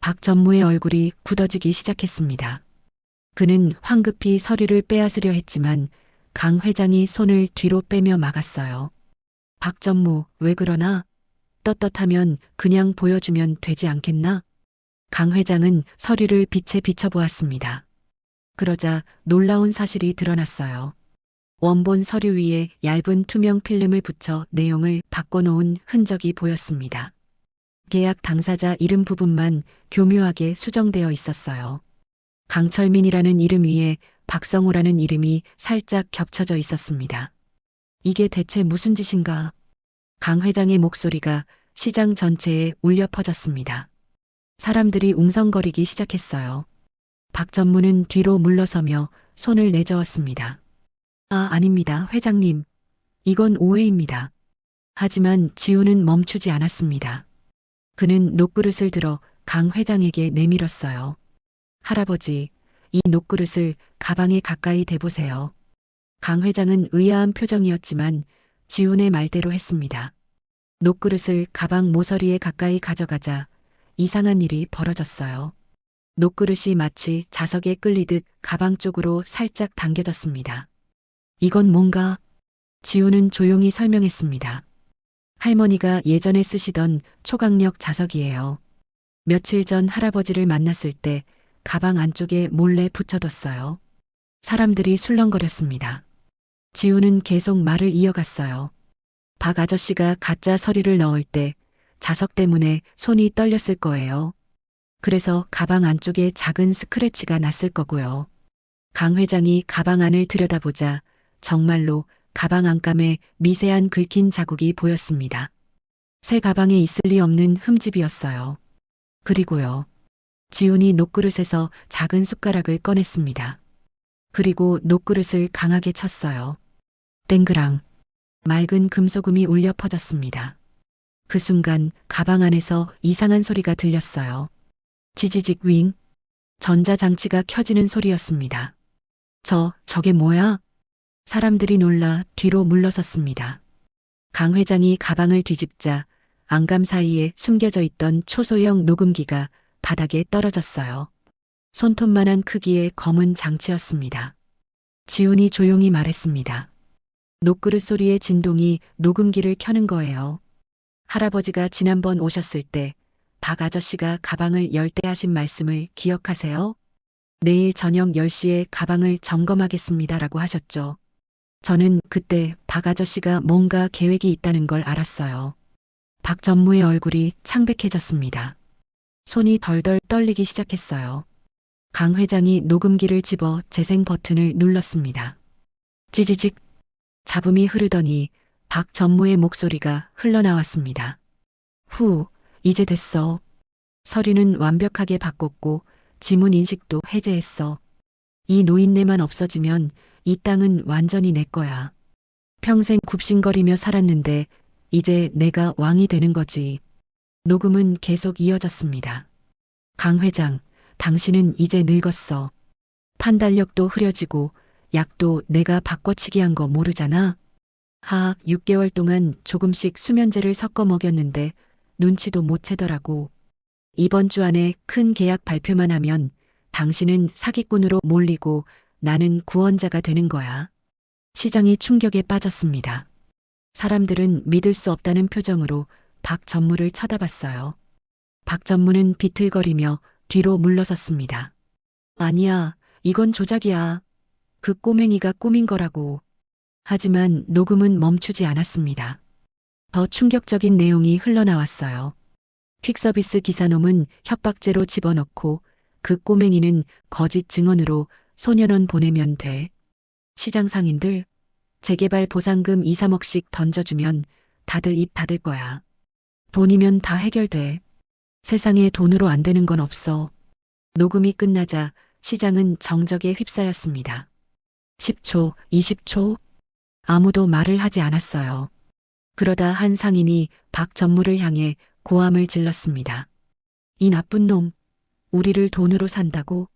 박 전무의 얼굴이 굳어지기 시작했습니다. 그는 황급히 서류를 빼앗으려 했지만 강 회장이 손을 뒤로 빼며 막았어요. 박 전무, 왜 그러나? 떳떳하면 그냥 보여주면 되지 않겠나? 강 회장은 서류를 빛에 비춰보았습니다. 그러자 놀라운 사실이 드러났어요. 원본 서류 위에 얇은 투명 필름을 붙여 내용을 바꿔놓은 흔적이 보였습니다. 계약 당사자 이름 부분만 교묘하게 수정되어 있었어요. 강철민이라는 이름 위에 박성호라는 이름이 살짝 겹쳐져 있었습니다. 이게 대체 무슨 짓인가? 강 회장의 목소리가 시장 전체에 울려 퍼졌습니다. 사람들이 웅성거리기 시작했어요. 박 전무는 뒤로 물러서며 손을 내저었습니다. 아닙니다, 회장님. 이건 오해입니다. 하지만 지우는 멈추지 않았습니다. 그는 녹그릇을 들어 강 회장에게 내밀었어요. 할아버지, 이 녹그릇을 가방에 가까이 대보세요. 강 회장은 의아한 표정이었지만 지훈의 말대로 했습니다. 녹그릇을 가방 모서리에 가까이 가져가자 이상한 일이 벌어졌어요. 녹그릇이 마치 자석에 끌리듯 가방 쪽으로 살짝 당겨졌습니다. 이건 뭔가? 지훈은 조용히 설명했습니다. 할머니가 예전에 쓰시던 초강력 자석이에요. 며칠 전 할아버지를 만났을 때 가방 안쪽에 몰래 붙여뒀어요. 사람들이 술렁거렸습니다. 지훈은 계속 말을 이어갔어요. 박 아저씨가 가짜 서류를 넣을 때 자석 때문에 손이 떨렸을 거예요. 그래서 가방 안쪽에 작은 스크래치가 났을 거고요. 강 회장이 가방 안을 들여다보자 정말로 가방 안감에 미세한 긁힌 자국이 보였습니다. 새 가방에 있을 리 없는 흠집이었어요. 그리고요. 지훈이 녹그릇에서 작은 숟가락을 꺼냈습니다. 그리고 녹그릇을 강하게 쳤어요. 땡그랑. 맑은 금소금이 울려 퍼졌습니다. 그 순간 가방 안에서 이상한 소리가 들렸어요. 지지직 윙. 전자장치가 켜지는 소리였습니다. 저게 뭐야? 사람들이 놀라 뒤로 물러섰습니다. 강 회장이 가방을 뒤집자 안감 사이에 숨겨져 있던 초소형 녹음기가 바닥에 떨어졌어요. 손톱만한 크기의 검은 장치였습니다. 지훈이 조용히 말했습니다. 녹그릇 소리의 진동이 녹음기를 켜는 거예요. 할아버지가 지난번 오셨을 때 박 아저씨가 가방을 열 때 하신 말씀을 기억하세요? 내일 저녁 10시에 가방을 점검하겠습니다라고 하셨죠. 저는 그때 박 아저씨가 뭔가 계획이 있다는 걸 알았어요. 박 전무의 얼굴이 창백해졌습니다. 손이 덜덜 떨리기 시작했어요. 강 회장이 녹음기를 집어 재생 버튼을 눌렀습니다. 찌지직. 잡음이 흐르더니 박 전무의 목소리가 흘러나왔습니다. 이제 됐어. 서류는 완벽하게 바꿨고 지문 인식도 해제했어. 이 노인네만 없어지면 이 땅은 완전히 내 거야. 평생 굽신거리며 살았는데 이제 내가 왕이 되는 거지. 녹음은 계속 이어졌습니다. 강 회장, 당신은 이제 늙었어. 판단력도 흐려지고 약도 내가 바꿔치기 한 거 모르잖아. 6개월 동안 조금씩 수면제를 섞어 먹였는데 눈치도 못 채더라고. 이번 주 안에 큰 계약 발표만 하면 당신은 사기꾼으로 몰리고 나는 구원자가 되는 거야. 시장이 충격에 빠졌습니다. 사람들은 믿을 수 없다는 표정으로 박 전무를 쳐다봤어요. 박 전무는 비틀거리며 뒤로 물러섰습니다. 아니야, 이건 조작이야. 그 꼬맹이가 꾸민 거라고. 하지만 녹음은 멈추지 않았습니다. 더 충격적인 내용이 흘러나왔어요. 퀵서비스 기사놈은 협박죄로 집어넣고 그 꼬맹이는 거짓 증언으로 소년원 보내면 돼. 시장 상인들, 재개발 보상금 2, 3억씩 던져주면 다들 입 닫을 거야. 돈이면 다 해결돼. 세상에 돈으로 안 되는 건 없어. 녹음이 끝나자 시장은 정적에 휩싸였습니다. 10초, 20초. 아무도 말을 하지 않았어요. 그러다 한 상인이 박 전무를 향해 고함을 질렀습니다. 이 나쁜 놈, 우리를 돈으로 산다고?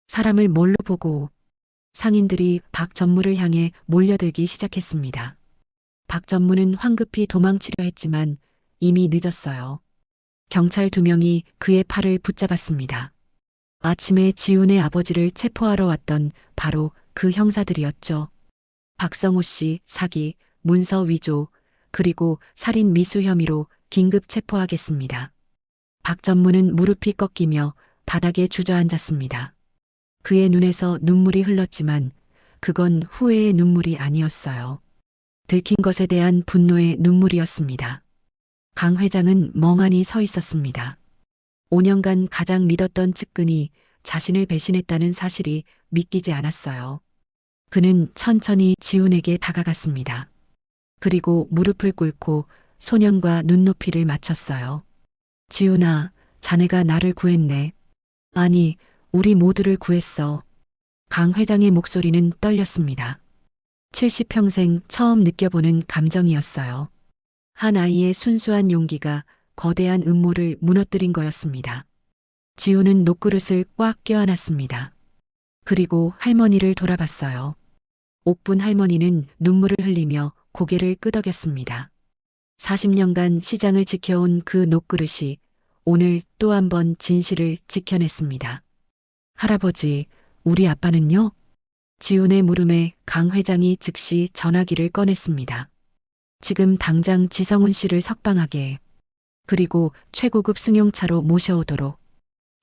사람을 뭘로 보고? 상인들이 박 전무를 향해 몰려들기 시작했습니다. 박 전무는 황급히 도망치려 했지만 이미 늦었어요. 경찰 2명이 그의 팔을 붙잡았습니다. 아침에 지훈의 아버지를 체포하러 왔던 바로 그 형사들이었죠. 박성호 씨 사기, 문서 위조, 그리고 살인 미수 혐의로 긴급 체포하겠습니다. 박 전무는 무릎이 꺾이며 바닥에 주저앉았습니다. 그의 눈에서 눈물이 흘렀지만 그건 후회의 눈물이 아니었어요. 들킨 것에 대한 분노의 눈물이었습니다. 강 회장은 멍하니 서 있었습니다. 5년간 가장 믿었던 측근이 자신을 배신했다는 사실이 믿기지 않았어요. 그는 천천히 지훈에게 다가갔습니다. 그리고 무릎을 꿇고 소년과 눈높이를 맞췄어요. 지훈아, 자네가 나를 구했네. 아니, 우리 모두를 구했어. 강 회장의 목소리는 떨렸습니다. 70평생 처음 느껴보는 감정이었어요. 한 아이의 순수한 용기가 거대한 음모를 무너뜨린 거였습니다. 지훈은 녹그릇을 꽉 껴안았습니다. 그리고 할머니를 돌아봤어요. 옥분 할머니는 눈물을 흘리며 고개를 끄덕였습니다. 40년간 시장을 지켜온 그 녹그릇이 오늘 또 한 번 진실을 지켜냈습니다. 할아버지, 우리 아빠는요? 지훈의 물음에 강 회장이 즉시 전화기를 꺼냈습니다. 지금 당장 지성훈 씨를 석방하게, 그리고 최고급 승용차로 모셔오도록.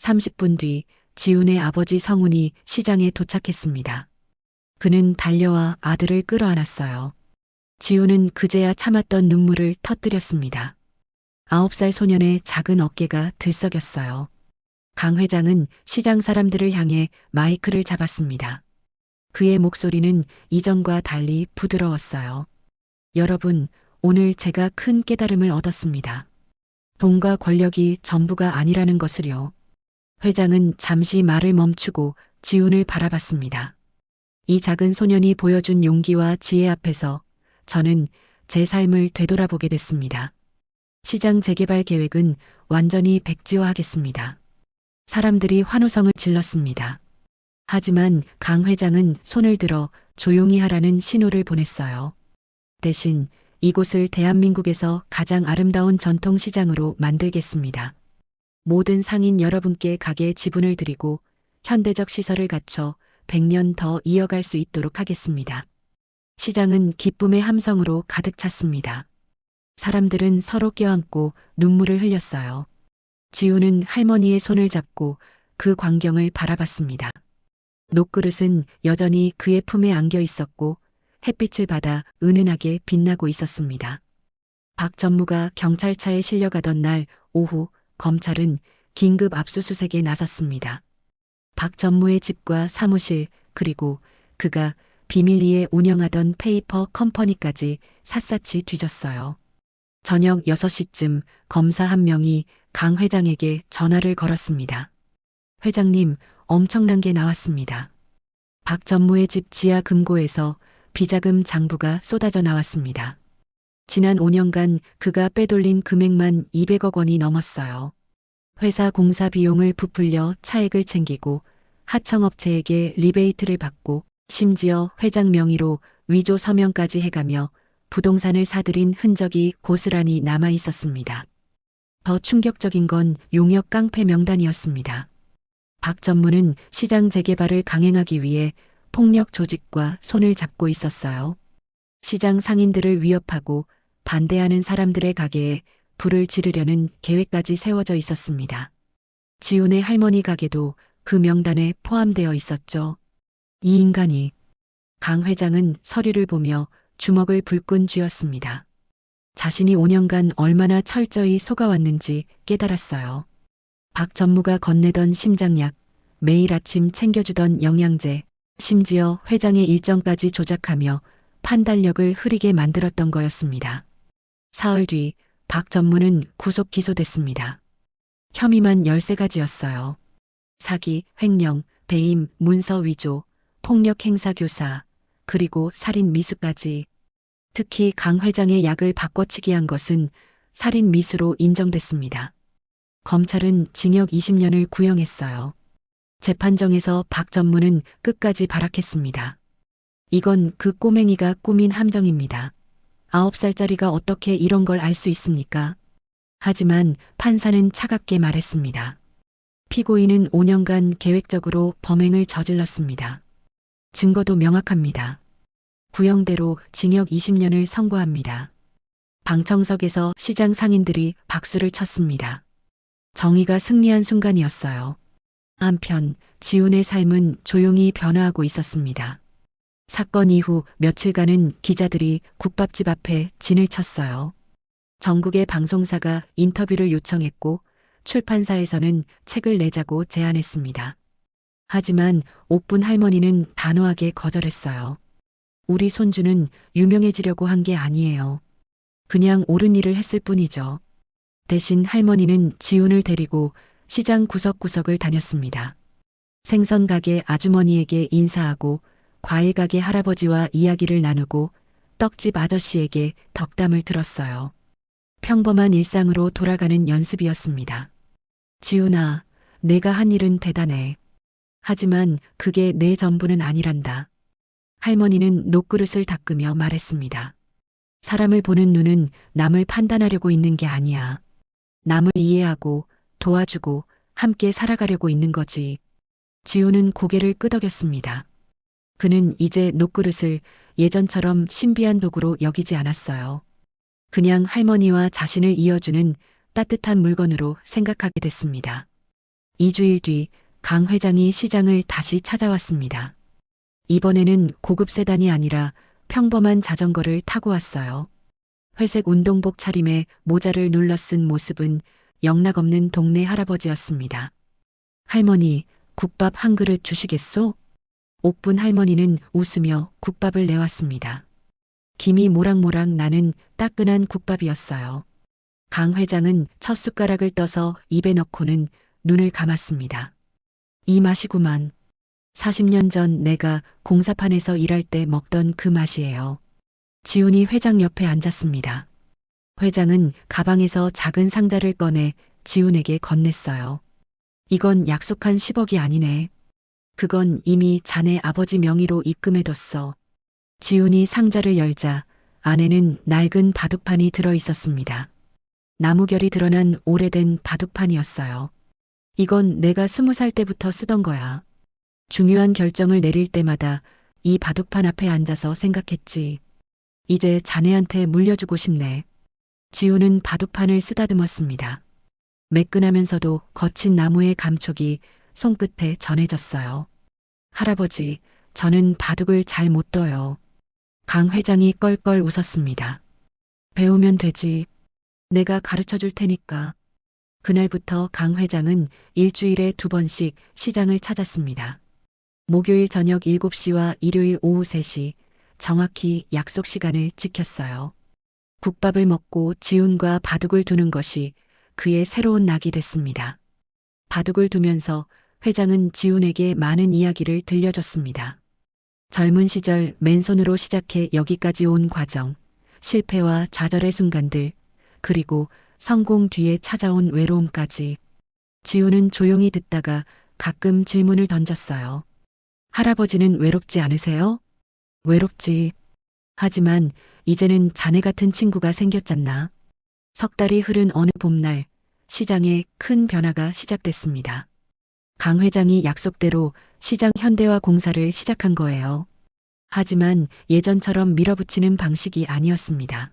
30분 뒤 지훈의 아버지 성훈이 시장에 도착했습니다. 그는 달려와 아들을 끌어안았어요. 지훈은 그제야 참았던 눈물을 터뜨렸습니다. 9살 소년의 작은 어깨가 들썩였어요. 강 회장은 시장 사람들을 향해 마이크를 잡았습니다. 그의 목소리는 이전과 달리 부드러웠어요. 여러분, 오늘 제가 큰 깨달음을 얻었습니다. 돈과 권력이 전부가 아니라는 것을요. 회장은 잠시 말을 멈추고 지훈을 바라봤습니다. 이 작은 소년이 보여준 용기와 지혜 앞에서 저는 제 삶을 되돌아보게 됐습니다. 시장 재개발 계획은 완전히 백지화하겠습니다. 사람들이 환호성을 질렀습니다. 하지만 강 회장은 손을 들어 조용히 하라는 신호를 보냈어요. 대신 이곳을 대한민국에서 가장 아름다운 전통시장으로 만들겠습니다. 모든 상인 여러분께 가게 지분을 드리고 현대적 시설을 갖춰 100년 더 이어갈 수 있도록 하겠습니다. 시장은 기쁨의 함성으로 가득 찼습니다. 사람들은 서로 껴안고 눈물을 흘렸어요. 지훈은 할머니의 손을 잡고 그 광경을 바라봤습니다. 녹그릇은 여전히 그의 품에 안겨 있었고 햇빛을 받아 은은하게 빛나고 있었습니다. 박 전무가 경찰차에 실려가던 날 오후 검찰은 긴급 압수수색에 나섰습니다. 박 전무의 집과 사무실 그리고 그가 비밀리에 운영하던 페이퍼 컴퍼니까지 샅샅이 뒤졌어요. 저녁 6시쯤 검사 한 명이 강 회장에게 전화를 걸었습니다. 회장님, 엄청난 게 나왔습니다. 박 전무의 집 지하 금고에서 비자금 장부가 쏟아져 나왔습니다. 지난 5년간 그가 빼돌린 금액만 200억 원이 넘었어요. 회사 공사 비용을 부풀려 차액을 챙기고 하청업체에게 리베이트를 받고 심지어 회장 명의로 위조 서명까지 해가며 부동산을 사들인 흔적이 고스란히 남아 있었습니다. 더 충격적인 건 용역 깡패 명단이었습니다. 박 전무는 시장 재개발을 강행하기 위해 폭력 조직과 손을 잡고 있었어요. 시장 상인들을 위협하고 반대하는 사람들의 가게에 불을 지르려는 계획까지 세워져 있었습니다. 지훈의 할머니 가게도 그 명단에 포함되어 있었죠. 이 인간이. 강 회장은 서류를 보며 주먹을 불끈 쥐었습니다. 자신이 5년간 얼마나 철저히 속아왔는지 깨달았어요. 박 전무가 건네던 심장약, 매일 아침 챙겨주던 영양제, 심지어 회장의 일정까지 조작하며 판단력을 흐리게 만들었던 거였습니다. 사흘 뒤 박 전무는 구속 기소됐습니다. 혐의만 13가지였어요. 사기, 횡령, 배임, 문서 위조, 폭력 행사 교사, 그리고 살인 미수까지. 특히 강 회장의 약을 바꿔치기 한 것은 살인 미수로 인정됐습니다. 검찰은 징역 20년을 구형했어요. 재판정에서 박 전무는 끝까지 발악했습니다. 이건 그 꼬맹이가 꾸민 함정입니다. 9살짜리가 어떻게 이런 걸 알 수 있습니까? 하지만 판사는 차갑게 말했습니다. 피고인은 5년간 계획적으로 범행을 저질렀습니다. 증거도 명확합니다. 구형대로 징역 20년을 선고합니다. 방청석에서 시장 상인들이 박수를 쳤습니다. 정의가 승리한 순간이었어요. 한편 지훈의 삶은 조용히 변화하고 있었습니다. 사건 이후 며칠간은 기자들이 국밥집 앞에 진을 쳤어요. 전국의 방송사가 인터뷰를 요청했고 출판사에서는 책을 내자고 제안했습니다. 하지만 옥분 할머니는 단호하게 거절했어요. 우리 손주는 유명해지려고 한 게 아니에요. 그냥 옳은 일을 했을 뿐이죠. 대신 할머니는 지훈을 데리고 시장 구석구석을 다녔습니다. 생선 가게 아주머니에게 인사하고 과일 가게 할아버지와 이야기를 나누고 떡집 아저씨에게 덕담을 들었어요. 평범한 일상으로 돌아가는 연습이었습니다. 지훈아, 내가 한 일은 대단해. 하지만 그게 내 전부는 아니란다. 할머니는 녹그릇을 닦으며 말했습니다. 사람을 보는 눈은 남을 판단하려고 있는 게 아니야. 남을 이해하고 도와주고 함께 살아가려고 있는 거지. 지훈은 고개를 끄덕였습니다. 그는 이제 녹그릇을 예전처럼 신비한 도구로 여기지 않았어요. 그냥 할머니와 자신을 이어주는 따뜻한 물건으로 생각하게 됐습니다. 2주일 뒤 강 회장이 시장을 다시 찾아왔습니다. 이번에는 고급 세단이 아니라 평범한 자전거를 타고 왔어요. 회색 운동복 차림에 모자를 눌러 쓴 모습은 영락없는 동네 할아버지였습니다. 할머니, 국밥 한 그릇 주시겠소? 옥분 할머니는 웃으며 국밥을 내왔습니다. 김이 모락모락 나는 따끈한 국밥이었어요. 강 회장은 첫 숟가락을 떠서 입에 넣고는 눈을 감았습니다. 이 맛이구만. 40년 전 내가 공사판에서 일할 때 먹던 그 맛이에요. 지훈이 회장 옆에 앉았습니다. 회장은 가방에서 작은 상자를 꺼내 지훈에게 건넸어요. 이건 약속한 10억이 아니네. 그건 이미 자네 아버지 명의로 입금해뒀어. 지훈이 상자를 열자 안에는 낡은 바둑판이 들어 있었습니다. 나무결이 드러난 오래된 바둑판이었어요. 이건 내가 20살 때부터 쓰던 거야. 중요한 결정을 내릴 때마다 이 바둑판 앞에 앉아서 생각했지. 이제 자네한테 물려주고 싶네. 지훈은 바둑판을 쓰다듬었습니다. 매끈하면서도 거친 나무의 감촉이 손끝에 전해졌어요. 할아버지, 저는 바둑을 잘 못 둬요. 강 회장이 껄껄 웃었습니다. 배우면 되지. 내가 가르쳐 줄 테니까. 그날부터 강 회장은 일주일에 2번씩 시장을 찾았습니다. 목요일 저녁 7시와 일요일 오후 3시, 정확히 약속 시간을 지켰어요. 국밥을 먹고 지훈과 바둑을 두는 것이 그의 새로운 낙이 됐습니다. 바둑을 두면서 회장은 지훈에게 많은 이야기를 들려줬습니다. 젊은 시절 맨손으로 시작해 여기까지 온 과정, 실패와 좌절의 순간들, 그리고 성공 뒤에 찾아온 외로움까지. 지훈은 조용히 듣다가 가끔 질문을 던졌어요. 할아버지는 외롭지 않으세요? 외롭지. 하지만 이제는 자네 같은 친구가 생겼잖나. 석 달이 흐른 어느 봄날, 시장에 큰 변화가 시작됐습니다. 강 회장이 약속대로 시장 현대화 공사를 시작한 거예요. 하지만 예전처럼 밀어붙이는 방식이 아니었습니다.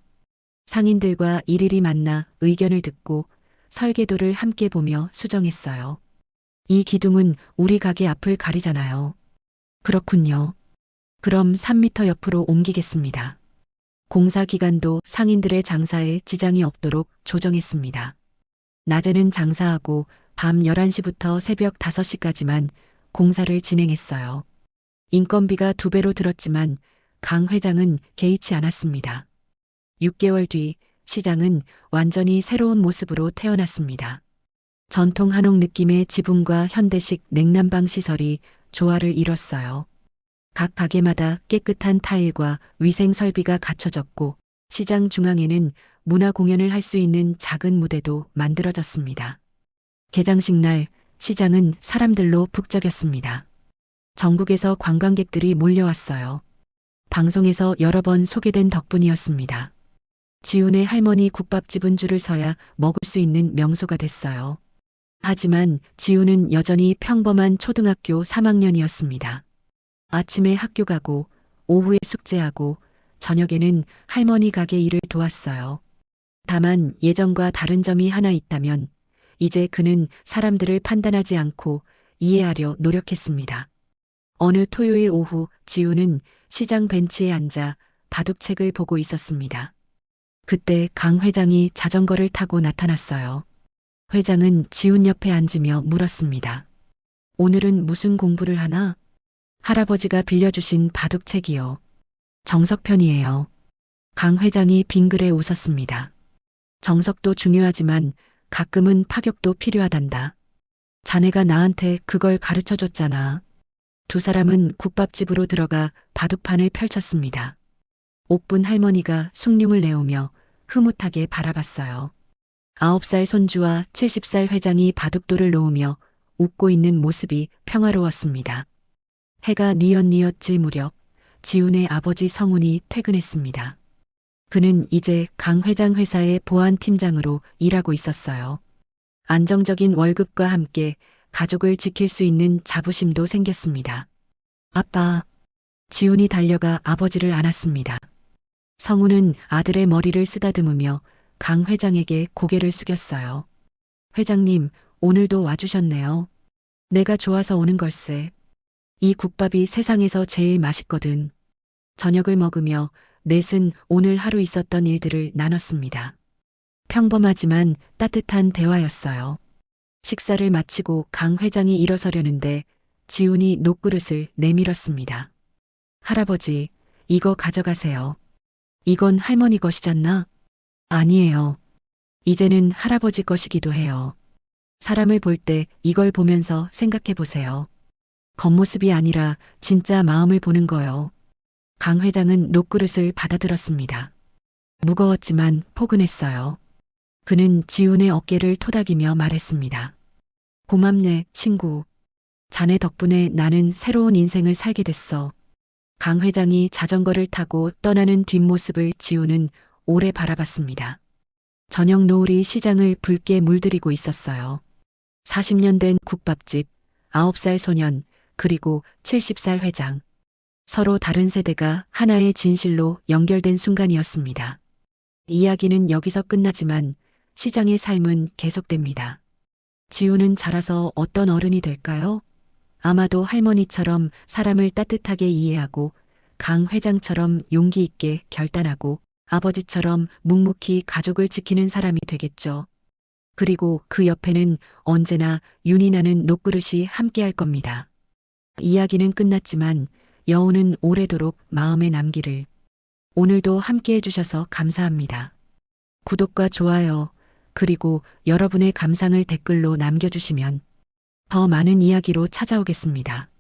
상인들과 일일이 만나 의견을 듣고 설계도를 함께 보며 수정했어요. 이 기둥은 우리 가게 앞을 가리잖아요. 그렇군요. 그럼 3m 옆으로 옮기겠습니다. 공사 기간도 상인들의 장사에 지장이 없도록 조정했습니다. 낮에는 장사하고 밤 11시부터 새벽 5시까지만 공사를 진행했어요. 인건비가 2배로 들었지만 강 회장은 개의치 않았습니다. 6개월 뒤 시장은 완전히 새로운 모습으로 태어났습니다. 전통 한옥 느낌의 지붕과 현대식 냉난방 시설이 조화를 이뤘어요. 각 가게마다 깨끗한 타일과 위생 설비가 갖춰졌고 시장 중앙에는 문화 공연을 할 수 있는 작은 무대도 만들어졌습니다. 개장식 날 시장은 사람들로 북적였습니다. 전국에서 관광객들이 몰려왔어요. 방송에서 여러 번 소개된 덕분이었습니다. 지훈의 할머니 국밥집은 줄을 서야 먹을 수 있는 명소가 됐어요. 하지만 지훈은 여전히 평범한 초등학교 3학년이었습니다. 아침에 학교 가고 오후에 숙제하고 저녁에는 할머니 가게 일을 도왔어요. 다만 예전과 다른 점이 하나 있다면 이제 그는 사람들을 판단하지 않고 이해하려 노력했습니다. 어느 토요일 오후 지우는 시장 벤치에 앉아 바둑책을 보고 있었습니다. 그때 강 회장이 자전거를 타고 나타났어요. 회장은 지훈 옆에 앉으며 물었습니다. 오늘은 무슨 공부를 하나? 할아버지가 빌려주신 바둑책이요. 정석편이에요. 강 회장이 빙그레 웃었습니다. 정석도 중요하지만 가끔은 파격도 필요하단다. 자네가 나한테 그걸 가르쳐 줬잖아. 두 사람은 국밥집으로 들어가 바둑판을 펼쳤습니다. 옥분 할머니가 숭늉을 내오며 흐뭇하게 바라봤어요. 9살 손주와 70살 회장이 바둑돌을 놓으며 웃고 있는 모습이 평화로웠습니다. 해가 뉘엿뉘엿 질 무렵 지훈의 아버지 성훈이 퇴근했습니다. 그는 이제 강 회장 회사의 보안팀장으로 일하고 있었어요. 안정적인 월급과 함께 가족을 지킬 수 있는 자부심도 생겼습니다. 아빠, 지훈이 달려가 아버지를 안았습니다. 성훈은 아들의 머리를 쓰다듬으며 강 회장에게 고개를 숙였어요. 회장님, 오늘도 와주셨네요. 내가 좋아서 오는 걸세. 이 국밥이 세상에서 제일 맛있거든. 저녁을 먹으며 넷은 오늘 하루 있었던 일들을 나눴습니다. 평범하지만 따뜻한 대화였어요. 식사를 마치고 강 회장이 일어서려는데 지훈이 녹그릇을 내밀었습니다. 할아버지, 이거 가져가세요. 이건 할머니 것이잖나? 아니에요. 이제는 할아버지 것이기도 해요. 사람을 볼 때 이걸 보면서 생각해 보세요. 겉모습이 아니라 진짜 마음을 보는 거요. 강 회장은 녹그릇을 받아들었습니다. 무거웠지만 포근했어요. 그는 지훈의 어깨를 토닥이며 말했습니다. 고맙네, 친구. 자네 덕분에 나는 새로운 인생을 살게 됐어. 강 회장이 자전거를 타고 떠나는 뒷모습을 지훈은 오래 바라봤습니다. 저녁 노을이 시장을 붉게 물들이고 있었어요. 40년 된 국밥집, 9살 소년, 그리고 70살 회장. 서로 다른 세대가 하나의 진실로 연결된 순간이었습니다. 이야기는 여기서 끝나지만 시장의 삶은 계속됩니다. 지훈은 자라서 어떤 어른이 될까요? 아마도 할머니처럼 사람을 따뜻하게 이해하고 강 회장처럼 용기 있게 결단하고 아버지처럼 묵묵히 가족을 지키는 사람이 되겠죠. 그리고 그 옆에는 언제나 윤이 나는 녹그릇이 함께할 겁니다. 이야기는 끝났지만 여운은 오래도록 마음에 남기를. 오늘도 함께해 주셔서 감사합니다. 구독과 좋아요, 그리고 여러분의 감상을 댓글로 남겨주시면 더 많은 이야기로 찾아오겠습니다.